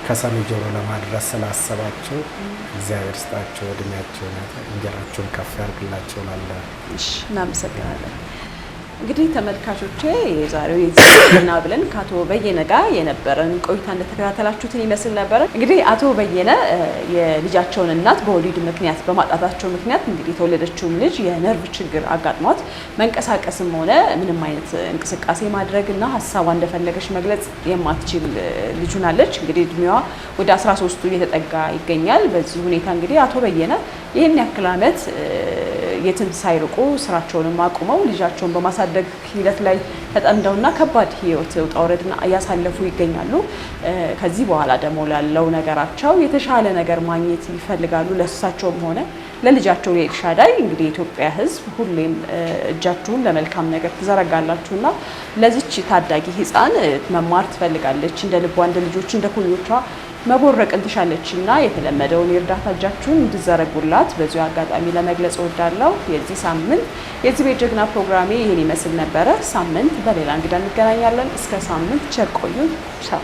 ከሰሚ ጆሮ ለማድረስ ስላሰባችሁ እግዚአብሔር ስጣችሁ፣ እድሜያችሁን እንጀራችሁን ከፍ ያድርግላችሁ እላለሁ። እናመሰግናለን። እንግዲህ ተመልካቾቼ የዛሬው የዜና ብለን ከአቶ በየነ ጋር የነበረን ቆይታ እንደተከታተላችሁትን ይመስል ነበረ። እንግዲህ አቶ በየነ የልጃቸውን እናት በወሊድ ምክንያት በማጣታቸው ምክንያት እንግዲህ የተወለደችውም ልጅ የነርቭ ችግር አጋጥሟት መንቀሳቀስም ሆነ ምንም አይነት እንቅስቃሴ ማድረግና ሀሳቧ እንደፈለገች መግለጽ የማትችል ልጅ ሆናለች። እንግዲህ እድሜዋ ወደ 13ቱ እየተጠጋ ይገኛል። በዚህ ሁኔታ እንግዲህ አቶ በየነ ይህን ያክል ዓመት የትም ሳይርቁ ስራቸውንም አቁመው ልጃቸውን በማሳደግ ሂደት ላይ ተጠምደውና ከባድ ህይወት ውጣ ውረድን እያሳለፉ ይገኛሉ። ከዚህ በኋላ ደግሞ ላለው ነገራቸው የተሻለ ነገር ማግኘት ይፈልጋሉ። ለእሳቸውም ሆነ ለልጃቸው ለኤልሻዳይ እንግዲህ የኢትዮጵያ ሕዝብ ሁሌም እጃችሁን ለመልካም ነገር ትዘረጋላችሁና ለዚች ታዳጊ ሕፃን መማር ትፈልጋለች። እንደ ልቧ እንደ ልጆች እንደ ኩዮቿ መቦረቅን ትሻለችና የተለመደውን የእርዳታ እጃችሁን እንድዘረጉላት በዚሁ አጋጣሚ ለመግለጽ እወዳለሁ። የዚህ ሳምንት የዚህ ቤት ጀግና ፕሮግራሜ ይህን ይመስል ነበረ። ሳምንት በሌላ እንግዳ እንገናኛለን። እስከ ሳምንት ቸር ቆዩን። ቻው።